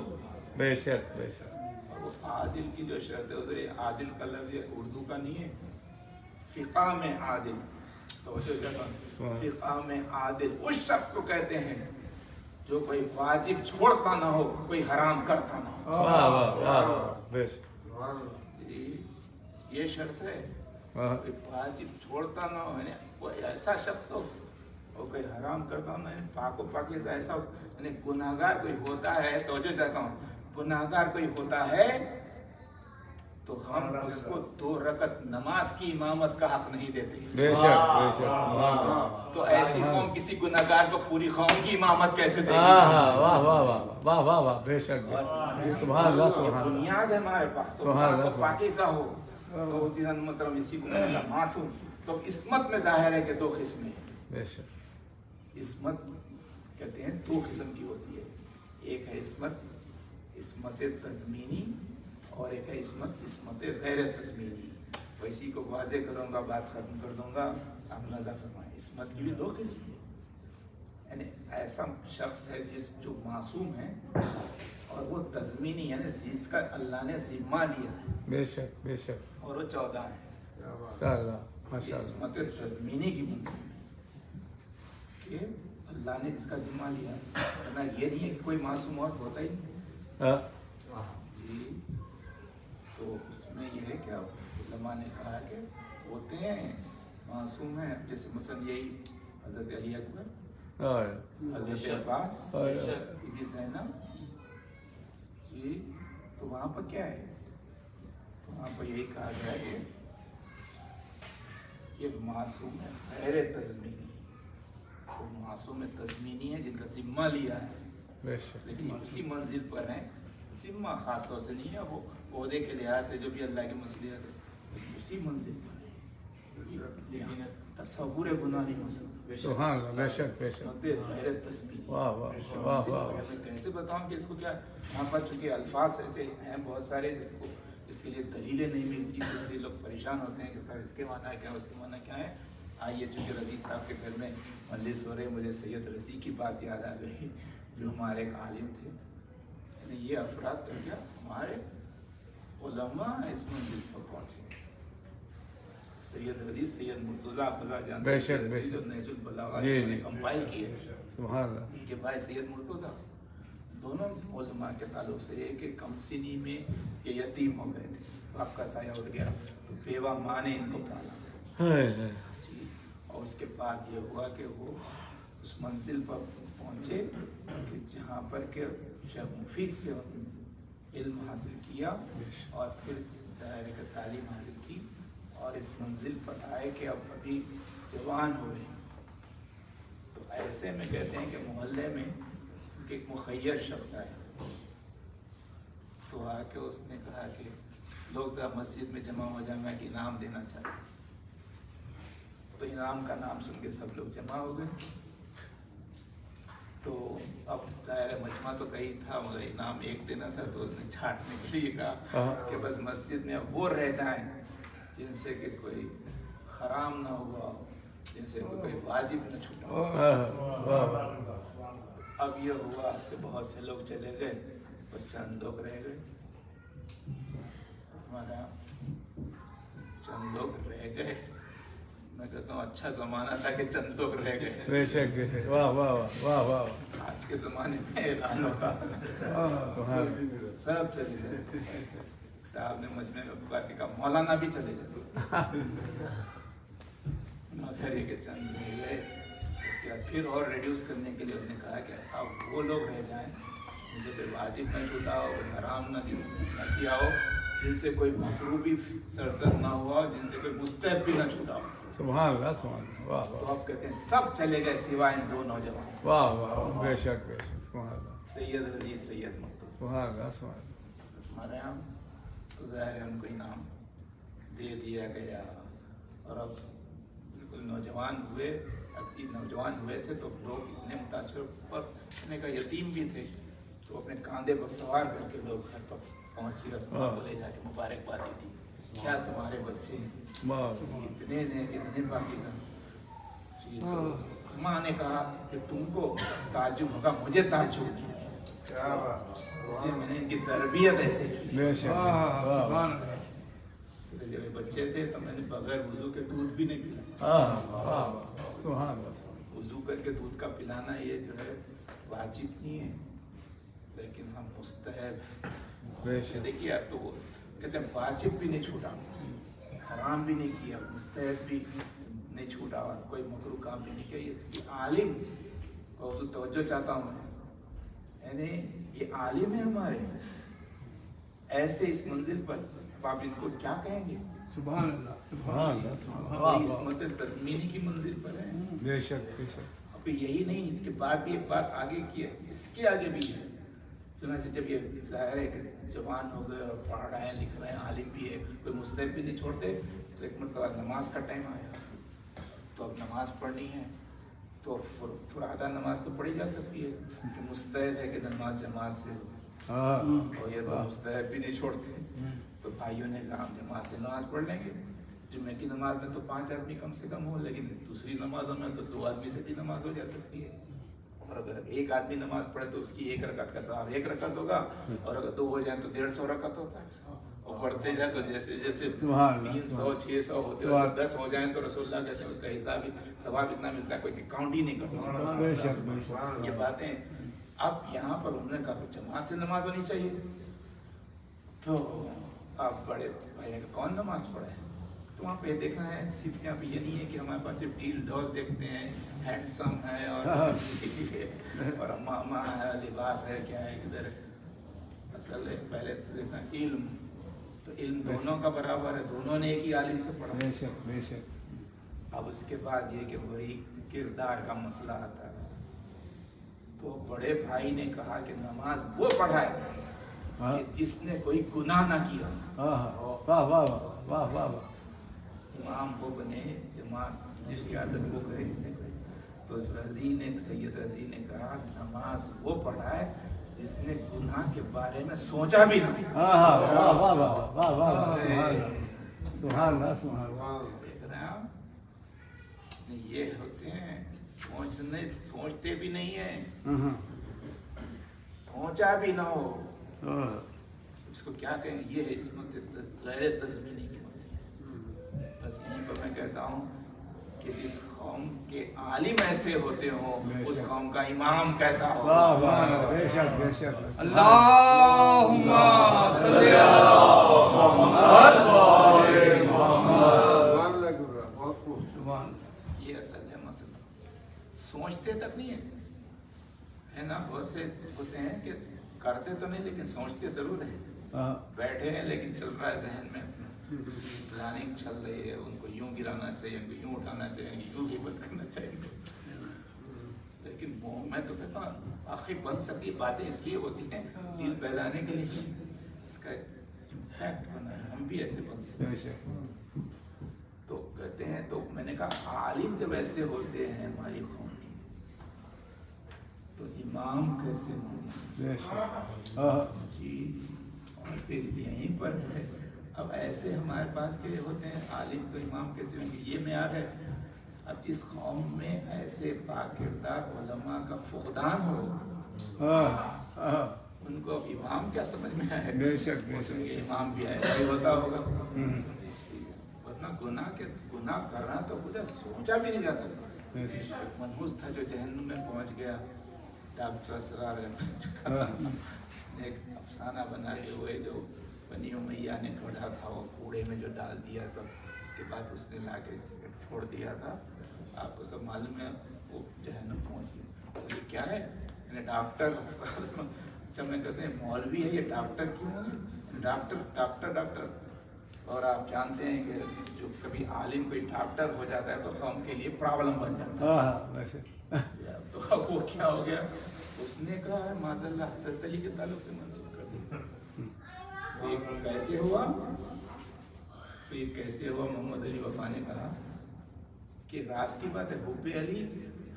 बेशक बेशक और वो आदिल की जो शर्त है, उधर आदिल का लफ्ज़ उर्दू का नहीं है, फ़िक़ा में आदिल, तो फ़िक़ा में आदिल उस शख्स को कहते हैं जो कोई वाजिब छोड़ता ना हो, कोई हराम करता ना हो। वाह वाह वाह बेशक जी, ये शर्त है, वाह कोई वाजिब छोड़ता ना हो, यानी कोई ऐसा शख्स हो और कोई हराम करता ना, पाको पाकी से ऐसा, यानी गुनाहगार कोई होता है, तो जो चाहता हूँ गुनाहगार कोई होता है तो हम उसको 2 रकत नमाज की इमामत का हक नहीं देते। बेशक बेशक सुभान अल्लाह। तो ऐसी कौम किसी गुनाहगार को पूरी कौम की इमामत कैसे देगी? वाह वाह वाह वाह वाह वाह वाह बेशक सुभान अल्लाह ये सुभान अल्लाह। बुनियाद है हमारे पास, तो सुभान अल्लाह, पाको पाकीज़ा हो तो उसी मतलब इसी को मतलब मासूम। तो इस्मत में जाहिर है कि 2 किस्में हैं। बेशक इस्मत कहते हैं 2 किस्म की होती है, एक है इस्मत तज़मीनी और एक है इस्मत गैर तज़मीनी। तो इसी को वाज़े करूँगा, बात ख़त्म कर दूँगा। आप नज़र फरमाएं, इस्मत की भी 2 किस्म है, यानी ऐसा शख्स है जो मासूम है, और वो तज़मीनी यानी जिसका अल्लाह ने ज़िम्मा लिया, बेशक बेशक और वो 14 है। माशाअल्लाह माशाअल्लाह। इस्मत तज़मीनी की मुमकिन कि अल्लाह ने जिसका ज़िम्मा लिया, वरना ये नहीं है कि कोई मासूम और होता ही नहीं जी। तो उसमें यह है कि उलमा ने कहा कि होते हैं मासूम हैं, जैसे मसलन यही हज़रत अली अकबर, हज़रत अब्बास, बीबी ज़ैनब जी। तो वहाँ पर क्या है, तो वहाँ पर यही कहा गया कि ये मासूम है गैर तज़मीनी, वो मासूम तज़मीनी है जिनका ज़िम्मा लिया है, बेशक लेकिन उसी मंजिल पर हैं। ज़िम्मा ख़ास तौर से नहीं है, वो ओहदे के लिहाज से जो भी अल्लाह की मसलियत है उसी मंजिल पर है, लेकिन तसव्वुर गुनाह नहीं हो सकता। सुभान अल्लाह बेशक बेशक गैर तस्बीह। वाह वाह वाह वाह। मैं कैसे बताऊं कि इसको क्या, यहाँ पर चूँकि अल्फाज ऐसे हैं बहुत सारे जिसको इसके लिए दलीलें नहीं मिलती, इसलिए लोग परेशान होते हैं कि सर इसके माना क्या है, उसके माना क्या है। आइए, चूँकि रज़ी साहब के घर में मजलिस हो रहे, मुझे सैयद रज़ी की बात याद आ गई, जो हमारे एक आलिम थे। यानी ये अफराद तो क्या हमारे उलमा इस मंजिल पर पहुँचे, सैयद हदीस सैयद मुर्तज़ा फज़ा जान बेशक, बेशक। जो नेजुल बलागा जी, ने जी। कंपाइल किए, सुभान अल्लाह। उनके भाई सैयद मुर्तज़ा दोनों उलमा के ताल्लुक से है कि कमसिनी में ये यतीम हो गए थे, बाप का साया उठ गया, तो बेवा माँ ने इनको पाला जी। और उसके बाद ये हुआ कि वो उस मंजिल पर पहुँचे कि जहाँ पर के शेख मुफीद से इल्म हासिल किया और फिर दायरे का तालीम हासिल की और इस मंजिल पर आए कि अब अभी जवान हुए। तो ऐसे में कहते हैं कि मोहल्ले में एक मुखय्यर शख्स आया, तो आके उसने कहा कि लोग जरा मस्जिद में जमा हो जाए, मैं इनाम देना चाहता हूँ। तो इनाम का नाम सुन के सब लोग जमा हो गए। तो अब दायरा मजमा तो कहीं था मगर इनाम एक देना था, तो उसने छाटने के लिए कहा कि बस मस्जिद में वो रह जाएं जिनसे कि कोई हराम ना हुआ, जिनसे कोई वाजिब न छूटा। अब ये हुआ कि बहुत से लोग चले गए और चंद लोग रह गए, हमारा चंद लोग रह गए। मैं कहता हूँ अच्छा ज़माना था कि चंद लोग रह गए। बेशक बेशक, वाह वाह वाह वाह वाह। आज के ज़माने में ऐलान होगा सब चले गए। साहब ने मजमे में बुला के कहा मौलाना भी चले गए, मगर ये के चंद रह गए। उसके बाद फिर और रिड्यूस करने के लिए उन्होंने कहा कि अब वो लोग रह जाएं जिनसे कोई वाजिब न छूटा हो, कोई हराम न किया हो, जिनसे कोई मकरूह भी सरसर ना हुआ, जिनसे कोई मुस्तहब भी न छूटा हो। सुभान अल्लाह, सुभान अल्लाह, वाह तो वाह अब कहते हैं सब चले गए सिवाय इन दो नौजवान, वाह वाह, बेशक बेशक, सुभान अल्लाह, सैयद हदीस सैयद मुर्तज़ा। सुभान अल्लाह, सुभान अल्लाह। हमारे यहाँ तो ज़ाहिर है उनको इनाम दे दिया गया। और अब बिल्कुल नौजवान हुए, अब ये नौजवान हुए थे तो लोग इतने मुतासर पर इतने का यतीम भी थे, तो अपने कांधे पर सवार करके लोग घर पर पहुँचे और बोले जाके मुबारकबादी दी, क्या तुम्हारे बच्चे वाह इतने ने इतने पाकिज़ा जी। तो माँ ने कहा कि तुमको ताज्जुब होगा, मुझे ताज्जुब नहीं, इसलिए मैंने इनकी तरबियत ऐसे की। बेशक, वाह तो जब ये बच्चे थे तो मैंने बगैर वुजू के दूध भी नहीं पिलाया। वाह, सुभान अल्लाह, वुजू करके दूध का पिलाना ये जो है वाजिब नहीं है, लेकिन हम मुस्तहब। बेशक, देखिए आप तो कहते हैं वाजिब भी नहीं छूटा, हराम भी नहीं किया, मुस्तहब भी नहीं छूटा और कोई मकरूह काम भी नहीं किया। ये आलिम और तो तवज्जो चाहता हूँ मैं, यानी ये आलिम है हमारे, ऐसे इस मंजिल पर आप इनको क्या कहेंगे? सुभान अल्लाह, सुभान अल्लाह, ये इसमत तस्मीनी की मंजिल पर है। बेशक बेशक, अब यही नहीं, इसके बाद भी एक बात आगे की है, इसके आगे भी है। चुनांचे जब ये ज़ाहिर है कि जवान हो गए और पढ़ रहे हैं लिख रहे हैं, आलिम भी है, कोई मुस्तहब भी नहीं छोड़ते, तो एक मतलब नमाज का टाइम आया, तो अब नमाज पढ़नी है, तो फुरादा नमाज तो पढ़ी जा सकती है कि मुस्तहब है कि नमाज जमात से हो, और ये तो मुस्तहब भी नहीं छोड़ते। तो भाइयों ने कहा हम जमात से नमाज पढ़ लेंगे। जुम्मे की नमाज में तो 5 आदमी कम से कम हो, लेकिन दूसरी नमाजों में तो 2 आदमी से भी नमाज हो जा सकती है। और अगर एक आदमी नमाज पढ़े तो उसकी 1 रकात का सवाब 1 रकात होगा, और अगर 2 हो जाए तो 150 रकात होता है। और बढ़ते जाए तो जैसे जैसे 300 600 होते हैं, 10 हो जाए तो रसूलुल्लाह कहते हैं उसका हिसाब ही सवाब इतना मिलता है, कोई काउंट ही नहीं करता। ये बातें अब यहाँ पर उन्होंने कहा जमात से नमाज होनी चाहिए, तो आप बड़े भाई ने कहा कौन नमाज पढ़े? तो वहाँ पे देखना है, सिर्फ यहाँ पे ये नहीं है कि हमारे पास सिर्फ डील डॉल देखते हैं, हैंडसम है और मामा है, लिबास है, क्या है किधर। असल है पहले तो देखना इल्म, तो इल्म दोनों का बराबर है, दोनों ने एक ही आलिम से पढ़ा। बेशक बेशक, अब उसके बाद ये कि वही किरदार का मसला आता है। तो बड़े भाई ने कहा कि नमाज वो पढ़ाए कि जिसने कोई गुनाह ना किया। वाह वाह वाह वाह वाह, इमाम वो बने जमात जिसकी आदत वो करे। तो रजी ने सैयद रजी ने कहा नमाज वो पढ़ाए जिसने गुनाह के बारे में सोचा भी नहीं। वाह वाह वाह वाह वाह, सुभान अल्लाह, सुभान अल्लाह। देख रहे हैं आप, ये होते हैं सोचते भी नहीं है, सोचा भी ना हो, इसको क्या कहेंगे? ये है इसमत गैर तस्मीनी की मंजिल। बस बस यहीं पर मैं कहता हूँ कि जिस कौम के आलिम ऐसे होते हों उस कौम का इमाम कैसा हो। वाह वाह बेशक बेशक अल्लाहुम्मा सल्ली अला मुहम्मद व आले मुहम्मद। ये असल है मसला, सोचते तक नहीं है ना। बहुत से होते हैं कि करते तो नहीं लेकिन सोचते जरूर हैं, बैठे हैं लेकिन चल रहा है जहन में प्लानिंग चल रही है, उनको यूं गिराना चाहिए, उनको यूं उठाना चाहिए, यूं गिबत करना चाहिए। लेकिन मैं तो कहता हूँ आखिर बन सकती बातें इसलिए होती हैं दिल बहलाने के लिए, इसका इम्पैक्ट बना है, हम भी ऐसे बन सकते हैं। तो कहते हैं, तो मैंने कहा आलिम जब ऐसे होते हैं हमारी कौम की तो इमाम कैसे होंगे जी। और फिर यहीं पर है, अब ऐसे हमारे पास के होते हैं आलिम तो इमाम कैसे होंगे, ये मेयार है। अब जिस कौम में ऐसे बाकिरदार उलमा का फुकदान हो उनको अब इमाम क्या समझ में आए, बेशक उसमें इमाम भी ऐसा ही होता होगा। वरना गुनाह करना तो खुदा सोचा भी नहीं जा सकता। मनहूस था जो जहन्नुम में पहुंच गया, डॉक्टर असरार ने एक अफसाना बना के हुए जो बनी उमैया ने गढ़ा था वो कूड़े में जो डाल दिया सब, उसके बाद उसने ला के छोड़ दिया था। आपको सब मालूम है, वो जहन्नुम पहुंच गया। तो ये क्या है, डॉक्टर अच्छा मैं कहते हैं मौलवी है ये डॉक्टर क्यों है, डॉक्टर। और आप जानते हैं कि जो कभी आलिम कोई डॉक्टर हो जाता है तो कौम के लिए प्रॉब्लम बन जाता है। तो अब वो क्या हो गया, उसने कहा है माज़अल्लाह हज़रत अली के ताल्लुक से मंसूब कर दिया। तो ये कैसे हुआ, मोहम्मद अली वफा ने कहा कि राज की बात है, हुब्बे अली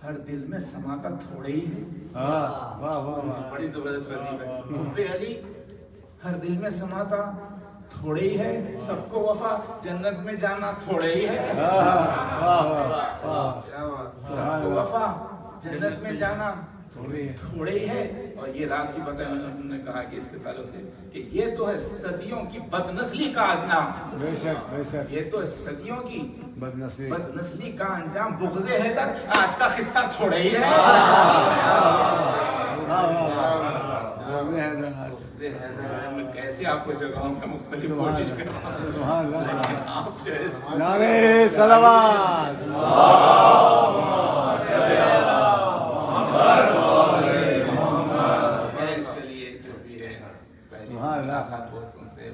हर दिल में समाता थोड़े ही है। बड़ी जबरदस्त रतीब है। हुब्बे अली हर दिल में समाता थोड़े ही है, सबको वफा जन्नत में जाना थोड़े ही है। सबको वफा जन्नत में जाना थोड़े ही है। और ये राज की बात है, उन्होंने कहा कि इसके ताल्लुक से कि ये तो है सदियों की बदनस्ली का अंजाम, ये तो है सदियों की बदनस्ली का अंजाम, बुग़्ज़े हैदर आज का किस्सा थोड़े ही है। मैं कैसे आपको जगाऊं, मैं मुख्तलिफ कोशिश कर रहा हूं, लेकिन आप जो है नारे सलावत चलिए जो भी है पहली मुलाकात दोस्तों से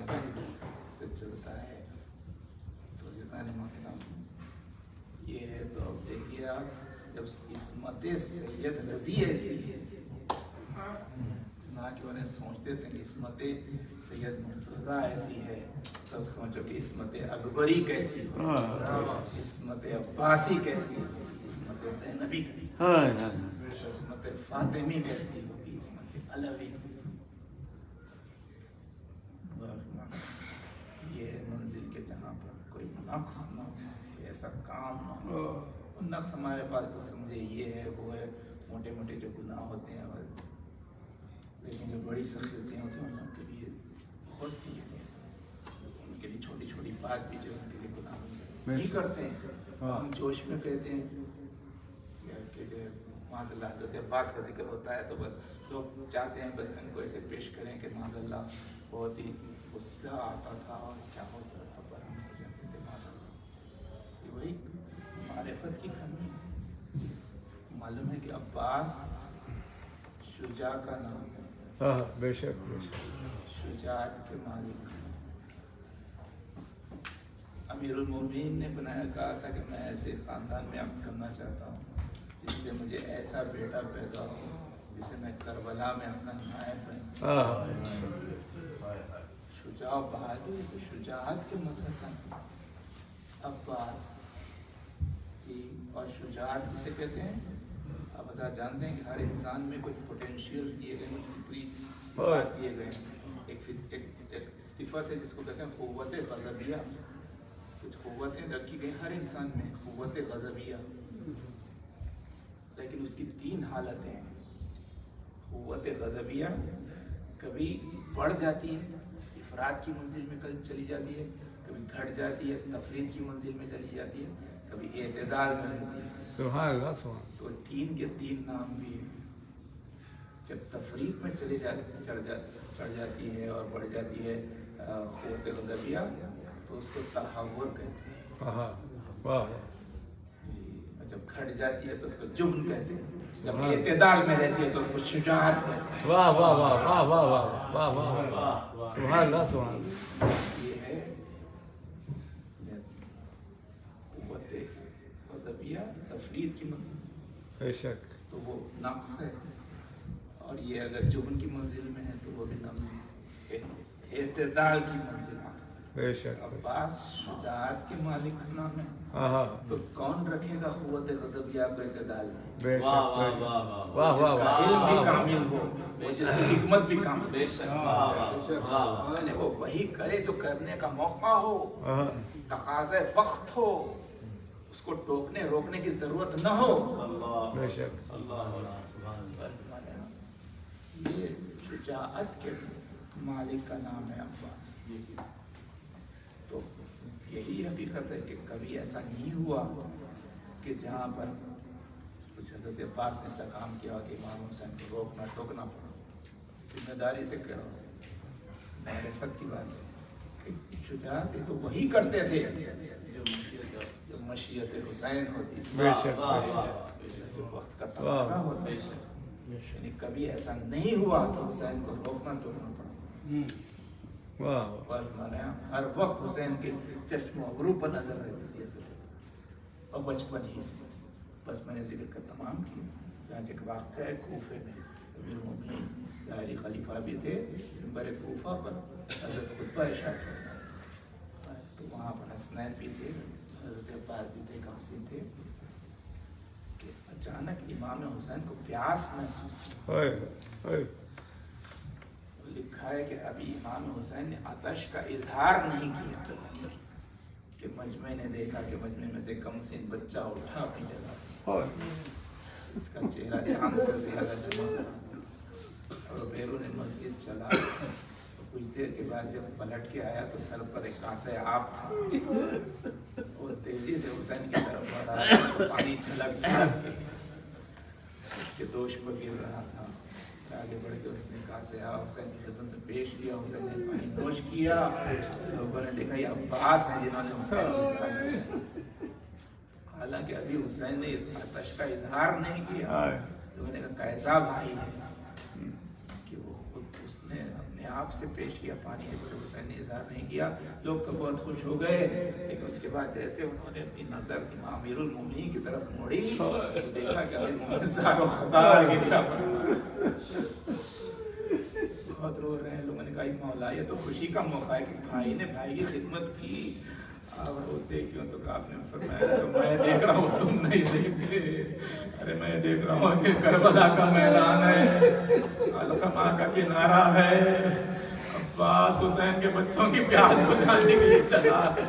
चलता है। तो जिसाने मतलब ये है, तो अब देखिए आप जब इस्मत सैयद रजी ऐसी है ना कि उन्हें सोचते थे इस्मत सैयद मुर्तज़ा ऐसी है, तब सोचो कि इस्मत अकबरी कैसी हो, इस्मत अब्बासी कैसी हो, इस्मत ज़ैनबी कैसी, इस्मत फातिमी कैसी होगी, इस्मत अलवी कैसी। ये मंजिल के जहाँ पर कोई नक्स ना हो, ऐसा काम ना हो। नक्स हमारे पास तो समझे ये है वो है, मोटे मोटे जो गुनाह होते हैं, लेकिन जो बड़ी शख्सियतें होती हैं उनके लिए बहुत सी है, उनके लिए छोटी छोटी बात भी जो उनके लिए गुनाह नहीं करते हैं। हम जोश में कहते हैं कि माज़अल्लाह हज़रत अब्बास का जिक्र होता है तो बस लोग चाहते हैं बस इनको ऐसे पेश करें कि माज़अल्लाह बहुत ही गुस्सा आता था और क्या होता था, पर हम हो जाते थे माज़अल्लाह। वही मारिफत की कमी है। मालूम है कि अब्बास शुजा का नाम है, बेशक शुजाअत के मालिक। अमीरुल मोमिनीन ने बनाया, कहा था कि मैं ऐसे ख़ानदान में अब करना चाहता हूँ जिससे मुझे ऐसा बेटा पैदा हो जिसे मैं करबला में अपना नायब बन। शुजा बहादुर, शुजाअत के मसला अब्बास की। और शुजाअत किसे कहते हैं, आप बता जानते हैं कि हर इंसान में कुछ पोटेंशियल दिए गए, कुछ फितरी सिफात दिए गए। एक सिफत है जिसको कहते हैं क़ुव्वत ग़ज़बिया, कुछ क़ुव्वतें रखी गई हर इंसान में, क़ुव्वत ग़ज़बिया। लेकिन उसकी 3 हालतें हैं। क़ुव्वत ग़ज़बिया कभी बढ़ जाती है, इफ़रात की मंजिल में कल चली जाती है, کبھی گھٹ جاتی ہے تفرید کی منزل میں چلی جاتی ہے، کبھی اعتدال میں رہتی ہے. سبحان اللہ سبحان تو 3 کے 3 نام بھی ہیں. جب تفرید میں چڑھ جاتی ہے اور بڑھ جاتی ہے قوت غضبیہ تو اس کو تحور کہتے ہیں. اللہ. واہ واہ جی. اور جب گھٹ جاتی ہے تو اس کو جبن کہتے ہیں. جب اعتدال میں رہتی ہے تو اس کو شجاعت کہتے ہیں. واہ واہ واہ واہ واہ واہ واہ واہ واہ سبحان اللہ سبحان اللہ. یہ ہے قوت غضبیہ تفرید کی منزل. بے شک. تو وہ نقص ہے. اور یہ اگر جبن کی منزل میں ہے تو وہ بھی نقص ہے. اعتدال کی منزل حاصل ہے. بے شک. عباس شجاعت کے مالک کا نام ہے. ہاں تو کون رکھے گا قوت غضبیہ کو اعتدال میں؟ بے شک بے شک. واہ جس واہ کا واہ علم بھی واہ کامل ہو اور جس کی حکمت بھی کامل بے شک. یعنی وہ وہی کرے جو کرنے کا موقع ہو، ہاں. تقاضۂ وقت ہو، اس کو ٹوکنے روکنے کی ضرورت نہ ہو. بے شک. یہ شجاعت کے مالک کا نام ہے عباس. تو یہی حقیقت ہے کہ کبھی ایسا نہیں ہوا کہ جہاں پر کچھ حضرت عباس نے ایسا کام کیا کہ امام حسین کو روکنا ٹوکنا پڑا. ذمہ داری سے کہہ رہا ہوں، معرفت کی بات ہے کہ شجاعت تو وہی کرتے تھے جو مشیت حسین ہوتی تھی، بے شک بے شک. جو وقت کا تقاضا ہوتا ہے. یعنی کبھی ایسا نہیں ہوا کہ حسین کو روکنا ٹوکنا پڑا. واہ واہ. اور ہر وقت حسین کے چشم و ابرو پر نظر رہتی تھی حضرت. اور بچپن ہی سے بس میں نے ذکر کا تمام کیا. جہاں ایک واقعہ ہے کوفے میں، امیر المومنین ظاہری خلیفہ بھی تھے، منبر کوفہ پر حضرت خطبہ ارشاد فرمایا. تو وہاں پر حسنین بھی تھے، حضرت عباس بھی تھے، قاسم تھے. کہ اچانک امام حسین کو پیاس محسوس ہوئی. اوئے اوئے. لکھا ہے کہ ابھی امام حسین نے آتش کا اظہار نہیں کیا کہ مجمع نے دیکھا کہ مجمع میں سے کم سن بچہ اٹھا اپنی جگہ سے. اوئے. اس کا چہرہ چاند سے زیادہ چمک اور بیرون مسجد چلا. تو کچھ دیر کے بعد جب پلٹ کے آیا تو سر پر ایک کاسے آب تھا. وہ تیزی سے حسین کی طرف بڑھا تو پانی چھلک چھلک کے اس کے دوش پر گر رہا تھا. آگے بڑھ کے اس نے کہا سے حسین کی خدمت میں پیش کیا. حسین نے پانی نوش کیا. لوگوں نے دیکھا یہ عباس ہیں جنہوں نے حسین کے پاس بھیجا. حالانکہ ابھی حسین نے آتش کا اظہار نہیں کیا. لوگوں نے کہا کیسا بھائی ہے کہ وہ خود اس نے اپنے آپ سے پیش کیا پانی. حسین نے اظہار نہیں کیا. لوگ تو بہت خوش ہو گئے، لیکن اس کے بعد جیسے انہوں نے اپنی نظر امیر المومنین کی طرف موڑی تو دیکھا کہ امیر المومنین سارا خدار گریا بہت رو رہے ہیں. لوگوں نے کہا مولا یہ تو خوشی کا موقع ہے کہ بھائی نے بھائی کی خدمت کی. آپ روتے کیوں؟ تو آپ نے فرمایا تو میں دیکھ رہا ہوں تم نہیں دیکھتے. ارے میں دیکھ رہا ہوں کہ کربلا کا میدان ہے، الخما کا کنارہ ہے، عباس حسین کے بچوں کی پیاس بجھانے کے لیے چلا ہے.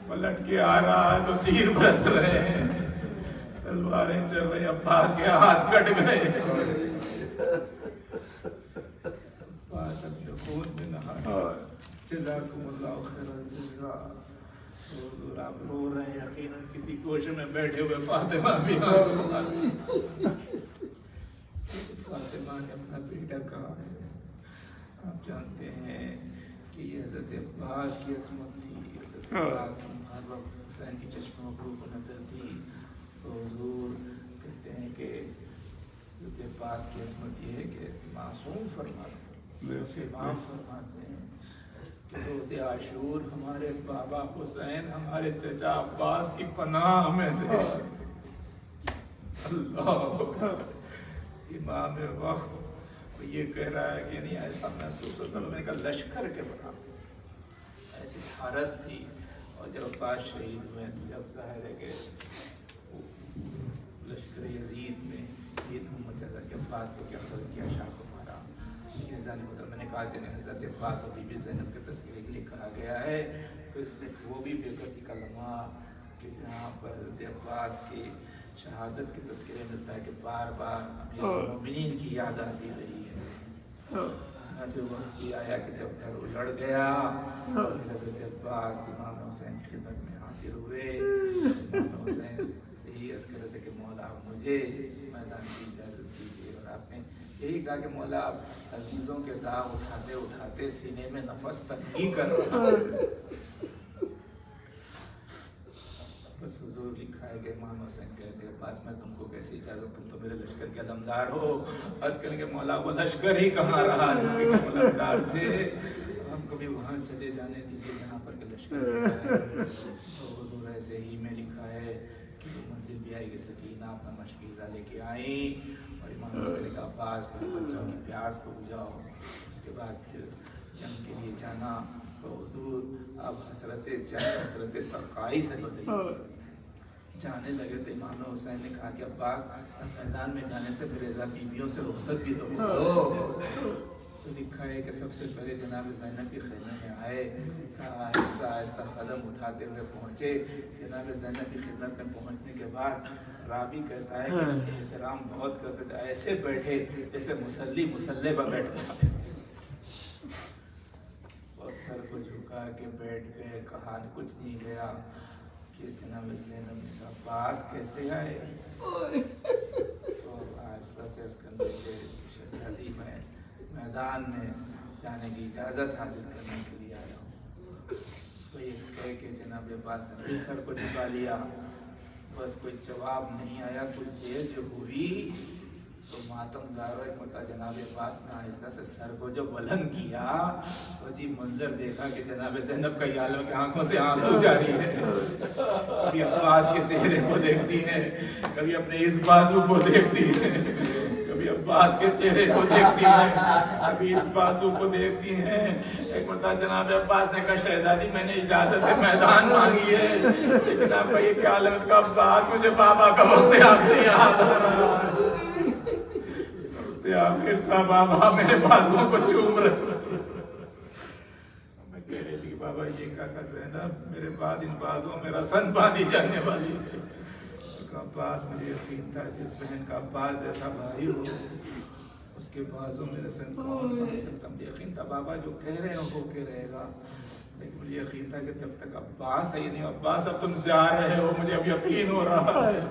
پلٹ کے آ رہا ہے تو تیر برس رہے ہیں، تلواریں چل رہی. عباس کے ہاتھ کٹ گئے. عباس اپنے خون میں نہا. جزاکم اللہ خیر الجزا. حضور آپ رو رہے ہیں، یقیناً کسی گوشے میں بیٹھے ہوئے فاطمہ بھی فاطمہ نے اپنا بیٹا کہا ہے. آپ جانتے ہیں کہ یہ حضرت عباس کی عصمت تھی. حضرت عباس کی محبت حسین کی چشم و ابرو کو نظر تھی. تو حضور کہتے ہیں کہ حضرت عباس کی عصمت یہ ہے کہ معصوم فرماتے ہیں، امام فرماتے ہیں کہ روز عاشور ہمارے بابا حسین ہمارے چچا عباس کی پناہ میں تھے. اللہ امام وقت یہ کہہ رہا ہے کہ نہیں ایسا محسوس ہوتا. میں نے کہا لشکر کے برابر ایسی حرس تھی. اور جب عباس شہید ہوئے تو جب ظاہر ہے کہ لشکر یزید میں یہ دھوم مچا تھا کہ عباس کو کیا قتل کیا، شاہ کو مارا. میں نے کہا جنہیں حضرت عباس اور بی بی زینب کے تذکرے کے لیے کہا گیا ہے تو اس میں وہ بھی بے کسی کا لمحہ کہ جہاں پر حضرت عباس کی شہادت کے تذکرے ملتا ہے کہ بار بار امیر المومنین کی یاد آتی رہی ہے. जो वक्त भी आया कि जब घर उजड़ गया तो हज़रत अब्बास इमाम हुसैन की खिदमत में हाजिर हुए। इमाम हुसैन यही अर्ज़ कर रहे थे कि मौला आप मुझे मैदान की इजाज़त दीजिए, और आपने यही कहा कि मौला आप अजीज़ों के दाग उठाते उठाते सीने में नफस तंगी कर रहे हैं। बस हुजूर लिखा है कि इमाम हुसैन कहते हैं पास मैं तुमको कैसी इजाज़त, तुम तो मेरे लश्कर के अलमदार हो। अर्ज़ करने के मौला वो लश्कर ही कहाँ रहा जिसके तुम अलमदार थे, हम कभी वहाँ चले जाने दीजिए जहाँ पर के लश्कर। तो हुजूर ऐसे ही में लिखा है कि मंजिल भी आएगी, सकीना अपना मशकीज़ा लेके आई और इमाम हुसैन का अब्बास पर बच्चों की प्यास को बुझाओ। उसके बाद फिर जंग के लिए जाना तो हुजूर अब हसरत जंग हसरत सखाई से बदली जाने लगे। तो इमाम हुसैन ने कहा कि अब्बास मैदान में जाने से मेरे बीवियों से रुखसत भी तो हो। तो लिखा है कि सबसे पहले जनाब ज़ैनब के खैमे में आए, आहिस्ता आहिस्ता कदम उठाते हुए पहुँचे। जनाब ज़ैनब की खिदमत में पहुँचने के बाद रावी कहता है कि एहतराम बहुत करते थे, ऐसे बैठे जैसे मुसल्ली मुसल्ले पर बैठता है, और सर को झुका के बैठ गए। कहा कुछ नहीं गया कि जनाब ज़ैनब ने कहा अब्बास कैसे आए, तो आहिस्ता से अस्कंदर के शहजादी में मैदान में जाने की इजाज़त हासिल करने के लिए आया हूँ। तो ये कह के जनाब अब्बास ने फिर सर को झुका लिया। बस कोई जवाब नहीं आया। कुछ देर जो हुई तो मातमदार एक मतलब जनाब अब्बास ने आहिस्ता से सर को जो बुलंद किया तो जी मंजर देखा कि जनाब ज़ैनब का याल की आंखों से आंसू जारी है। कभी अब्बास के चेहरे को देखती है, कभी अपने इस बाजू को देखती है, कभी अब्बास के चेहरे को देखती है, कभी इस बाजू को देखती है। एक मतलब जनाब अब्बास ने कहा शहजादी मैंने इजाजत मैदान मांगी है, लेकिन आपका ये क्या हालत का अब्बास, मुझे बाबा का वक्त आखिरी याद आ रहा है। आखिर था बाबा मेरे बाजुओं को चूम रहे। मैं कह रही थी बाबा ये काका ज़ैनब मेरे बाद इन बाजुओं में रसन बांधी जाने वाली है। अब्बास मुझे यकीन था जिस बहन का अब्बास जैसा भाई हो उसके बाजुओं में रसन कौन बांध सकता। मुझे यकीन था बाबा जो कह रहे हैं वो के रहेगा, लेकिन मुझे यकीन था कि जब तक अब्बास सही नहीं, अब्बास अब तुम जा रहे हो मुझे अब यकीन हो रहा है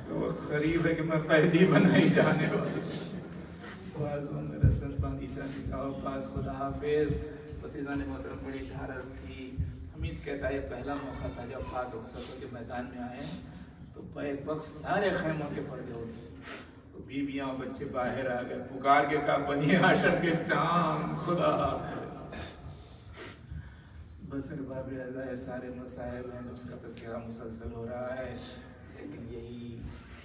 तो वो करीब है कि मैं कैदी बनाई जाने वाली। बाजुओं में रसन बांधी जाने जाओ अब्बास खुदा हाफिज। वसीदा ने मोहतरम बड़ी ढारस थी। हमीद कहता है पहला मौका था जब अब्बास रुखसतों के मैदान में आए तो बैक वक्त सारे खैमों के पर्दे उठे, तो बीबियाँ बच्चे बाहर आ गए, पुकार के कहा बनी हाशिम के चांद खुदा हाफिज। बसर बाबे अज़ा सारे मसाइब हैं उसका तज़किरा मुसलसल हो रहा है। लेकिन यही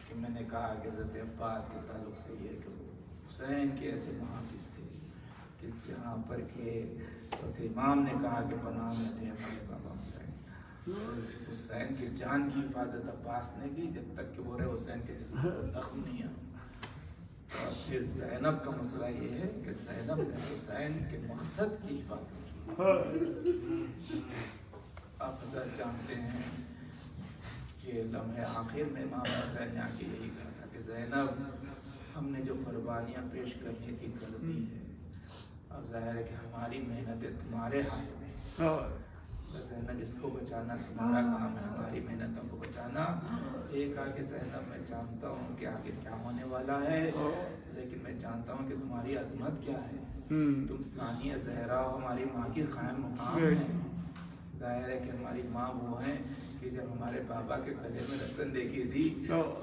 कि मैंने कहा कि हज़रत अब्बास के ताल्लुक से ये कि हुसैन के ऐसे मुहाफिज थे कि जहाँ पर के इमाम ने कहा कि पनाह में थे हमारे बाबा हुसैन। हुसैन की जान की हिफाजत अब्बास ने की जब तक कि वो रहे हुसैन के जिस्म को जख्म नहीं आया। और फिर ज़ैनब का मसला ये है कि ज़ैनब ने हुसैन के मकसद की हिफाजत की। आप हज़रत जानते हैं कि लम्हे आखिर में इमाम हुसैन ने आके यही कहा था कि ज़ैनब हमने जो कुर्बानियाँ पेश करनी थी कर दी है, अब ज़ाहिर है कि हमारी मेहनतें तुम्हारे हाथ में, ज़ैनब इसको बचाना तुम्हारा काम है, हमारी मेहनतों को बचाना। एक आगे ज़ैनब मैं जानता हूँ कि आगे क्या होने वाला है, लेकिन मैं जानता हूँ कि तुम्हारी अजमत क्या है। तुम सानिया ज़हरा हो, हमारी माँ की कायम मुकाम है। ज़ाहिर है कि हमारी माँ वो हैं कि जब हमारे बाबा के गले में रसन देखी थी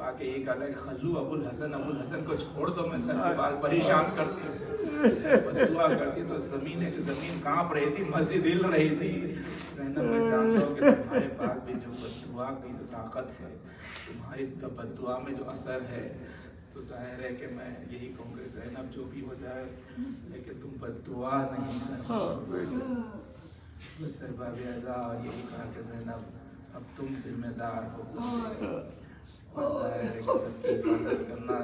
आके एक अलग खल्लू अबुल हसन को छोड़ दो, मैं सर के बाल परेशान करती बददुआ करती तो ज़मीन कांप रही थी, मस्जिद हिल रही थी। ज़ैनब मैं जानता हूँ कि तुम्हारे पास भी जो बददुआ की जो ताकत है, तुम्हारी बददुआ में जो असर है, तो ज़ाहिर है कि मैं यही कहूँगी ज़ैनब जो भी हो जाए लेकिन तुम बददुआ नहीं कर। बसर बाबे अज़ा यही कहा कि ज़ैनब अब तुम जिम्मेदार हो और सबकी हिफाजत करना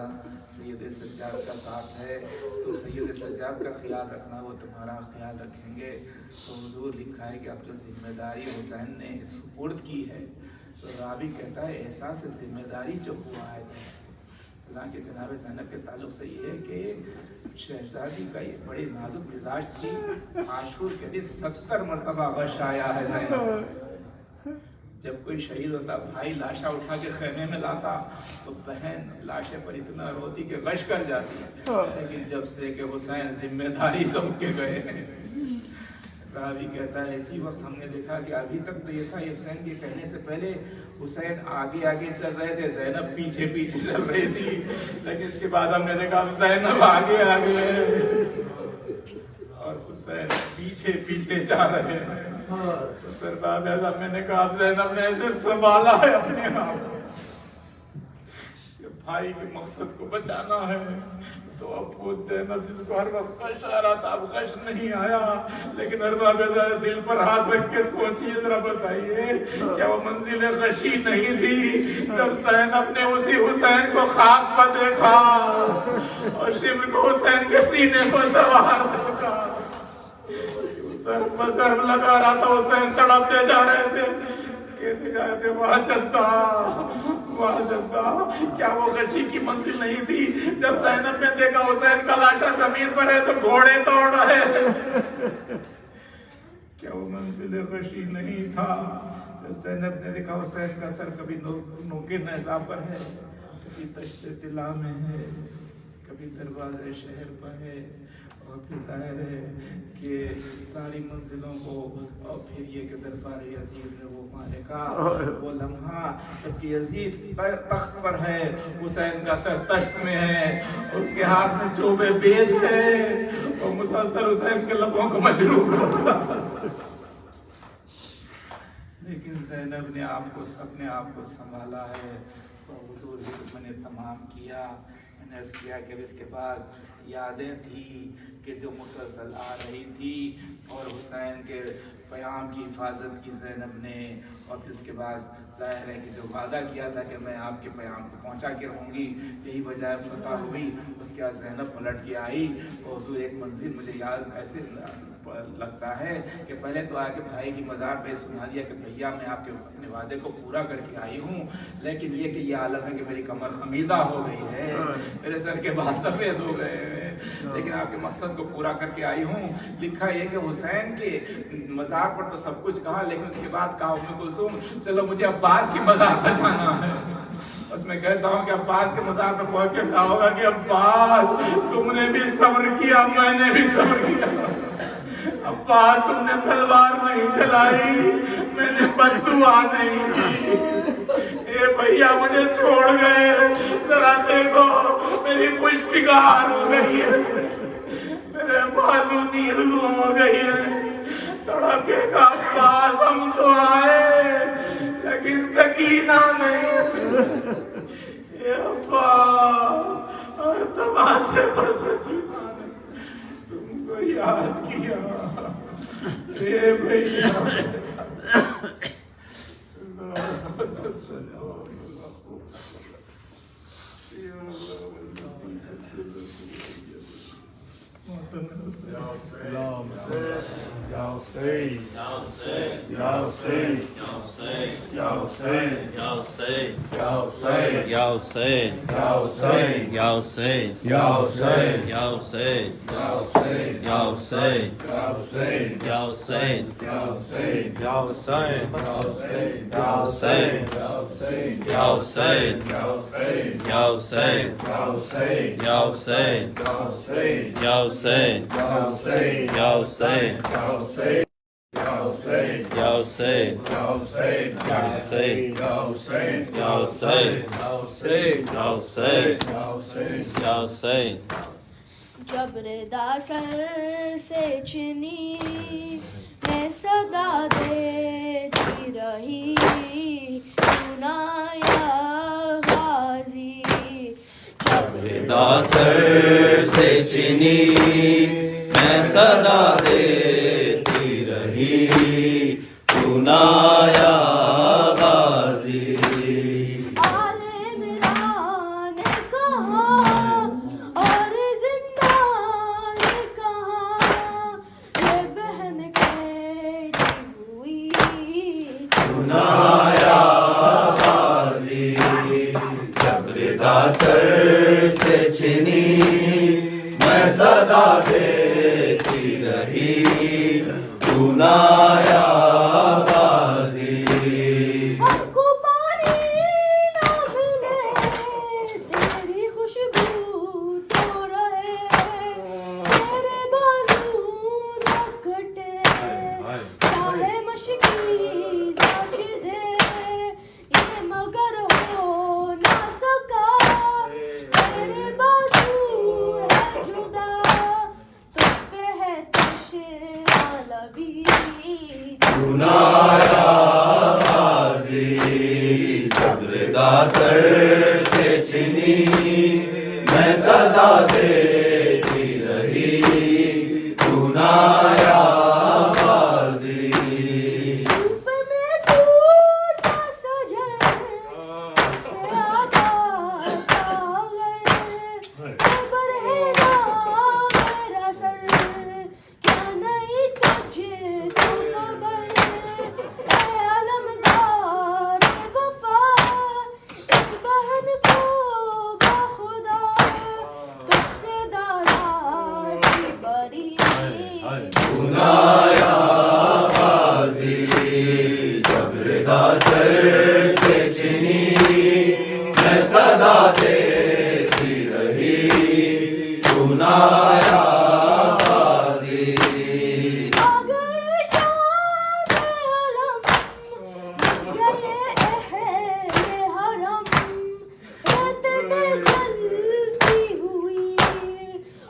सैयद सज्जाद का साथ है, तो सैयद सज्जाद का ख्याल रखना वो तुम्हारा ख्याल रखेंगे। तो हुजूर लिखा है कि अब जो जिम्मेदारी हुसैन ने सुपुर्द की है, तो रावी कहता है एहसास जिम्मेदारी जो हुआ है हालांकि जनाब ज़ैनब के ताल्लुक से ये है कि शहजादी का ये बड़ी नाजुक मिजाज थी। आशूर के दिन 70 मरतबा गश आया है ज़ैनब। जब कोई शहीद होता भाई लाशा उठा के खेमे में लाता तो बहन लाशे पर इतना रोती कि गश कर जाती। लेकिन जब से कि हुसैन जिम्मेदारी सौंप के गए हैं, रावी कहता है इसी वक्त हमने देखा कि अभी तक तो ये था हुसैन के कहने से पहले हुसैन आगे आगे चल रहे थे, ज़ैनब पीछे पीछे चल रही थी। लेकिन इसके बाद हमने देखा ज़ैनब आगे आगे और हुसैन पीछे पीछे जा रहे हैं। तो सरदार ऐसा मैंने कहा अब ज़ैनब ने ऐसे संभाला है अपने आप कि भाई के मकसद को बचाना है। तो अब वो ज़ैनब जिसको हर वक्त कश आ रहा था अब कश नहीं आया, लेकिन हर बार दिल पर हाथ रख के सोचिए जरा, बताइए क्या वो मंजिल कशी नहीं थी जब ज़ैनब ने उसी हुसैन को खाक पर देखा और शिमर को हुसैन के सीने पर सवार देखा, सर पर सर लगा रहा था, हुसैन तड़पते जा रहे थे, कहते जा रहे थे वाह जद्दा वाह जद्दा। क्या वो कशी की मंजिल नहीं थी जब ज़ैनब ने देखा हुसैन का लाशा जमीन पर है तो घोड़े दौड़ रहे हैं? क्या वो मंजिल कशी नहीं था जब ज़ैनब ने देखा हुसैन का सर कभी नोके नेज़ा पर है, कभी तश्ते तिला में है, कभी दरवाजे शहर पर है, और फिर जाहिर है कि सारी मंजिलों को और फिर ये कि दरबार यजीद में वो मारे का वो लम्हा जबकि यजीद तख्त पर है, हुसैन का सर तश्त में है, उसके हाथ में चोबे बेद है और मुसलसल हुसैन के लबों को मजरूह करता। लेकिन ज़ैनब ने अपने आप को संभाला है। तो हुजूर की मैंने तमाम किया, मैंने ऐसा किया कि इसके बाद यादें थी कि जो मुसलसल आ रही थी और हुसैन के पैगाम की हिफाजत की ज़ैनब ने, और फिर उसके बाद ज़ाहिर है कि जो वादा किया था कि मैं आपके पैगाम को पहुंचा के रहूँगी, यही वजह फतह हुई। उसके बाद ज़ैनब पलट के आई और हुजूर एक मंजिल मुझे याद ऐसे लगता है कि पहले तो आके भाई की मज़ार पे सुना दिया कि भैया मैं आपके अपने वादे को पूरा करके आई हूँ, लेकिन ये कि ये आलम है कि मेरी कमर खमीदा हो गई है, मेरे सर के बाल सफ़ेद हो गए हैं, लेकिन आपके मकसद को पूरा करके आई हूँ। लिखा ये कि हुसैन के मज़ार पर तो सब कुछ कहा, लेकिन उसके बाद कहा उम्मे कुलसूम चलो मुझे अब्बास की मज़ार पर जाना है। बस मैं कहता हूँ कि अब्बास के मज़ार पर पहुँच के कहा होगा कि अब्बास तुमने भी सब्र किया, मैंने भी सब्र किया। अब्बास तुमने तलवार नहीं चलाई, मैंने बद्दुआ नहीं की। ए भैया मुझे छोड़ गए, जरा देखो मेरी पुष्ट फिगार हो गई है, मेरे बाजू नील हो गई है। तड़पेगा अब्बास हम तो आए लेकिन सकीना नहीं। ए अब्बास और तमाशे पर सकीना नहीं, तुमको याद किया रे भैया। जबरदा सर से चुनी मैं सदा देती रही, सुनाया गाजी। जबरदा सर से चुनी मैं सदा देती रही, सुनाया गाजी। सर से छिनी मैं सदा देती रही तू नाया बाजी हमको पानी ना मिले तेरी खुशबू तो रहे तेरे बाजू ना कटे चाहे मशकी साच दे ये मगर हो ना सका तेरे बाजू है जुदा तुझ पे है तशना लबी तू नाया बाजी जबरदा सर से छिनी मैं सदा देती रही तू नाया बाजी धूप में टूटा सजन से आता कागज खबर है ना मेरा सर क्या नहीं तुझे तो खबर ऐ अलमदार वफा इस बहन को बाखुदा तुझसे दाराज़ी बरी तू नाया बाजी जबरदा सर से छिनी मैं सदा देती रही तू नाया बाजी आ गए शाम अलम गए अहले हरम रात में जलती हुई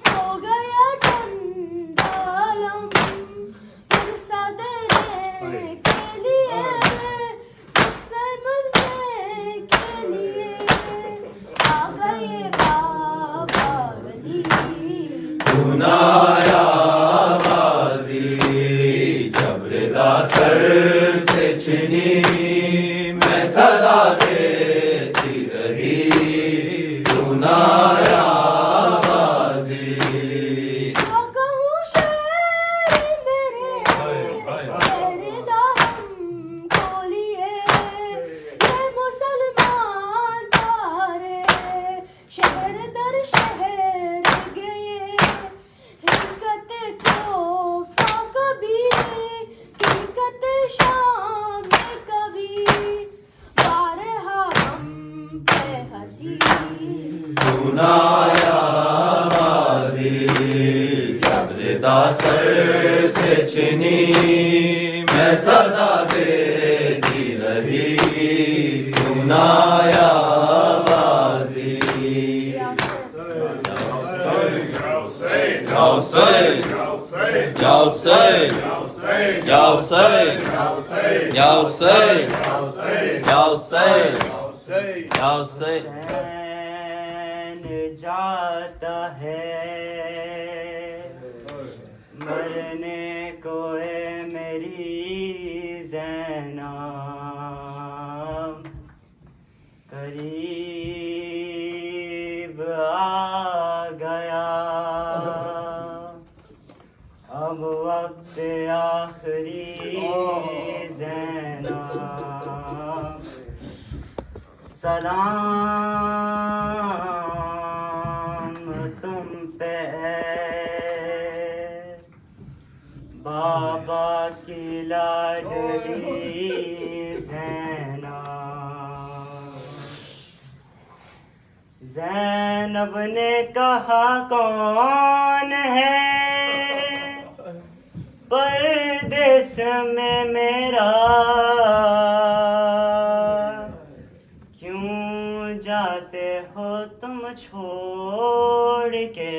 हो गया ठंडा अलम बरसा देने के लिए अक्सर मिलने के लिए आ गए बाबा वली तू नाया बाजी जबरदा सर से छिनी मैं सदा देती रही तू नाया बाजी क्या कहूँ शेर मेरे पैरदा हमको लिए ये मुसलमान सारे शहर दर शहर गए हिकत कोफा कभी हिकत शाम में कभी बारहा हम पे हंसी तू नाया बाजी जबरदा सर से छिनी मैं सदा देती रही तू नाया बाजी Yausay, Yausay, Yausay, Yausay, Yausay, Yausay. चैन जाता है मरने को है मेरी ज़ैनब करीब आ गया अब वक्त आखिरी ज़ैनब सलाम तुम पे बाबा की लाडली ज़ैनब ने कहा कौन है परदेस में मेरा क्यों जाते हो तुम छोड़ के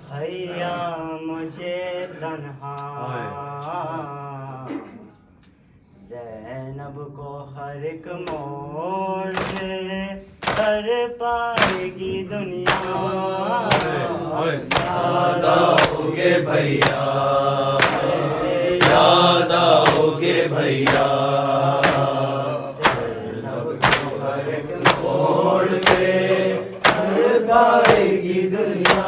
भैया मुझे तन्हा ज़ैनब को हर एक मोड़ से कर पाएगी दुनिया याद आओगे भैया याद आओगे भैया ज़ैनब को हर एक मोड़ पे कर पाएगी दुनिया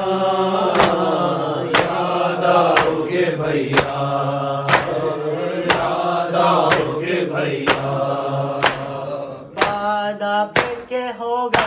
याद आओगे भैया याद आओगे भैया वादा पे के होगा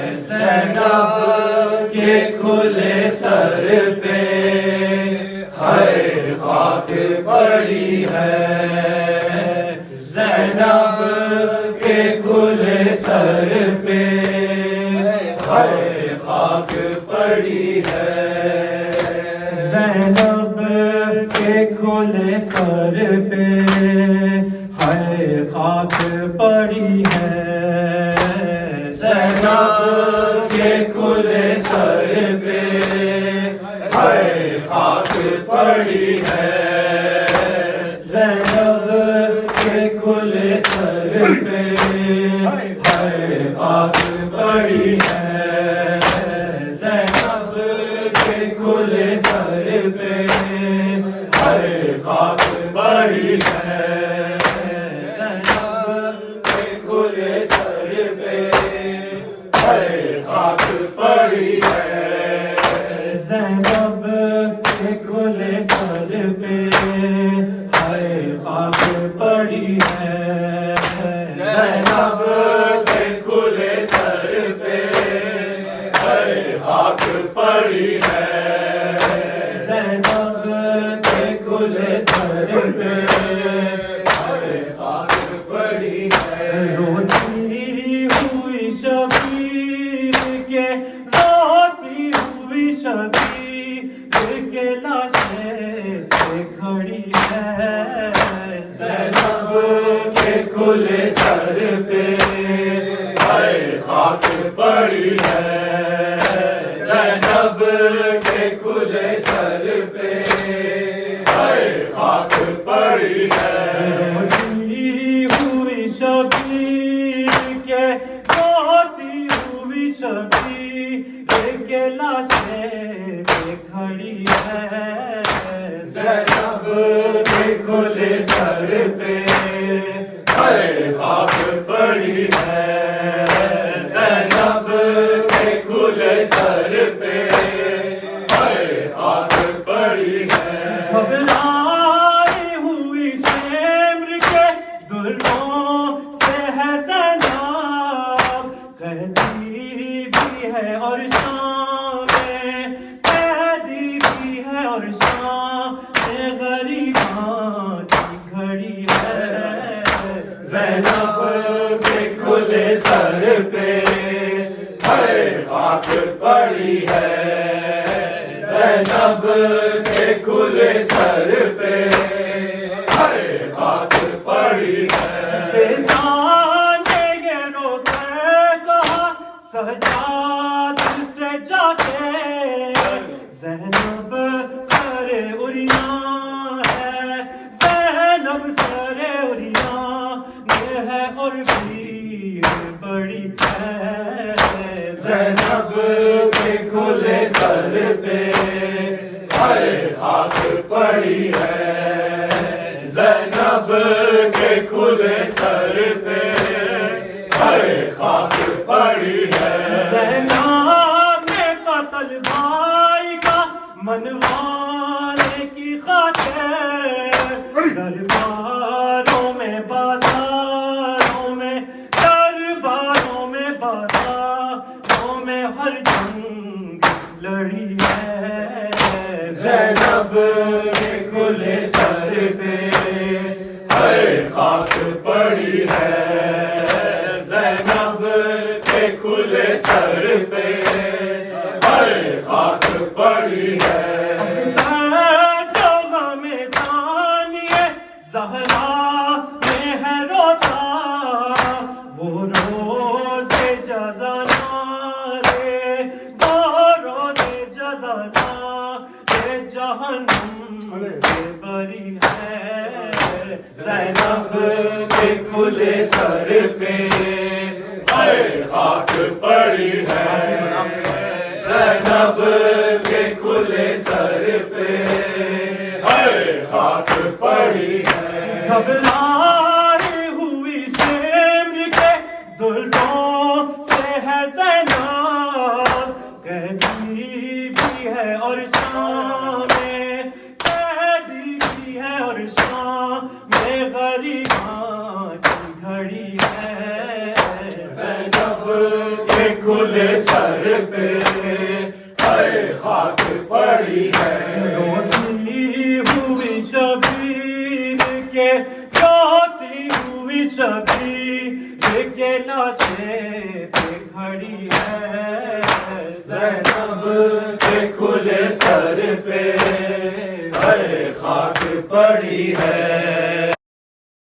کھلے سر پہ ہائے خاک پڑی ہے زینب کے کھلے سر پہ ہائے خاک پڑی ہے زینب کے کھلے سر پہ ہائے خاک پڑی ہے زینب کے کھلے سر پہ ہائے خاک پڑی ہے زینب کے کھلے سر پہ ہائے خاک پڑی ہے زینب کے کھلے سر پہ ہائے خاک پڑی ہے زینب کے کھلے سر پہ ہائے خاک پڑی ہے زینب کے کھلے سر پہ ہائے خاک پڑی ہے زینب کے کھلے سر پہ ہائے خاک پڑی ہے زینب کے کھلے سر پہ ہائے خاک پڑی ہے روتی ہوئی شبیر کے روتی ہوئی شبیر کے لاشیں کھڑی ہے زینب کے کھلے سر پہ ہائے خاک پڑی ہے زینب کے کھلے سر پہ ہائے خاک پڑی ہے روتی ہوئی شبیر کے روتی ہوئی شبیر کے لاشیں پہ کھڑی ہے زینب کے کھلے سر پہ ہائے خاک پڑی ہے زینب کے کھلے سر پہ ہائے خاک پڑی ہے گھبرائی ہوئی شمر کے دلوں سے ہے زینب قیدی بھی ہے اور شام میں قیدی بھی ہے اور شام میں غریبان کی گھڑی ہے زینب کے کھلے سر پہ ہائے خاک پڑی ہے زینب کے کھلے سر پہ ہائے خاک پڑی ہے انسان نے یہ رو کر کہا سجاد سے جا کے زینب سر اریاں ہے زینب سر اریاں میں ہے اور بھیڑ بڑی ہے زینب کے کھلے سر پہ ہائے خاک پڑی ہے زینب کے کھلے سر پہ ہائے خاک پڑی ہے زینب نے قتل بھائی کا منوانے کی خاطر درباروں میں بازاروں میں درباروں میں بازاروں میں ہر جنگ لڑی ہے زینب کے کھلے سر پہ ہائے خاک پڑی ہے زینب کے کھلے سر پہ ہائے خاک پڑی ہے جو غم ثانیہ زہرا میں ہے روتا وہ روز جزا نارے وہ روز جزا نارے جہنم سے بری ہے زینب کے کھلے سر پہ ہائے خاک پڑی ہے زینب کے کھلے سر پہ ہائے خاک پڑی ہے گھبرائی ہوئی شمر کے دلوں سے ہے زینب قیدی بھی ہے اور شام میں قیدی بھی ہے اور شام میں غریبان کی گھڑی ہے زینب کے کھلے سر پہ ہائے خاک پڑی ہے روتی ہوئی شبیر کے روتی ہوئی شبیر کے لاشیں پہ کھڑی ہے زینب کے کھلے سر پہ ہائے خاک پڑی ہے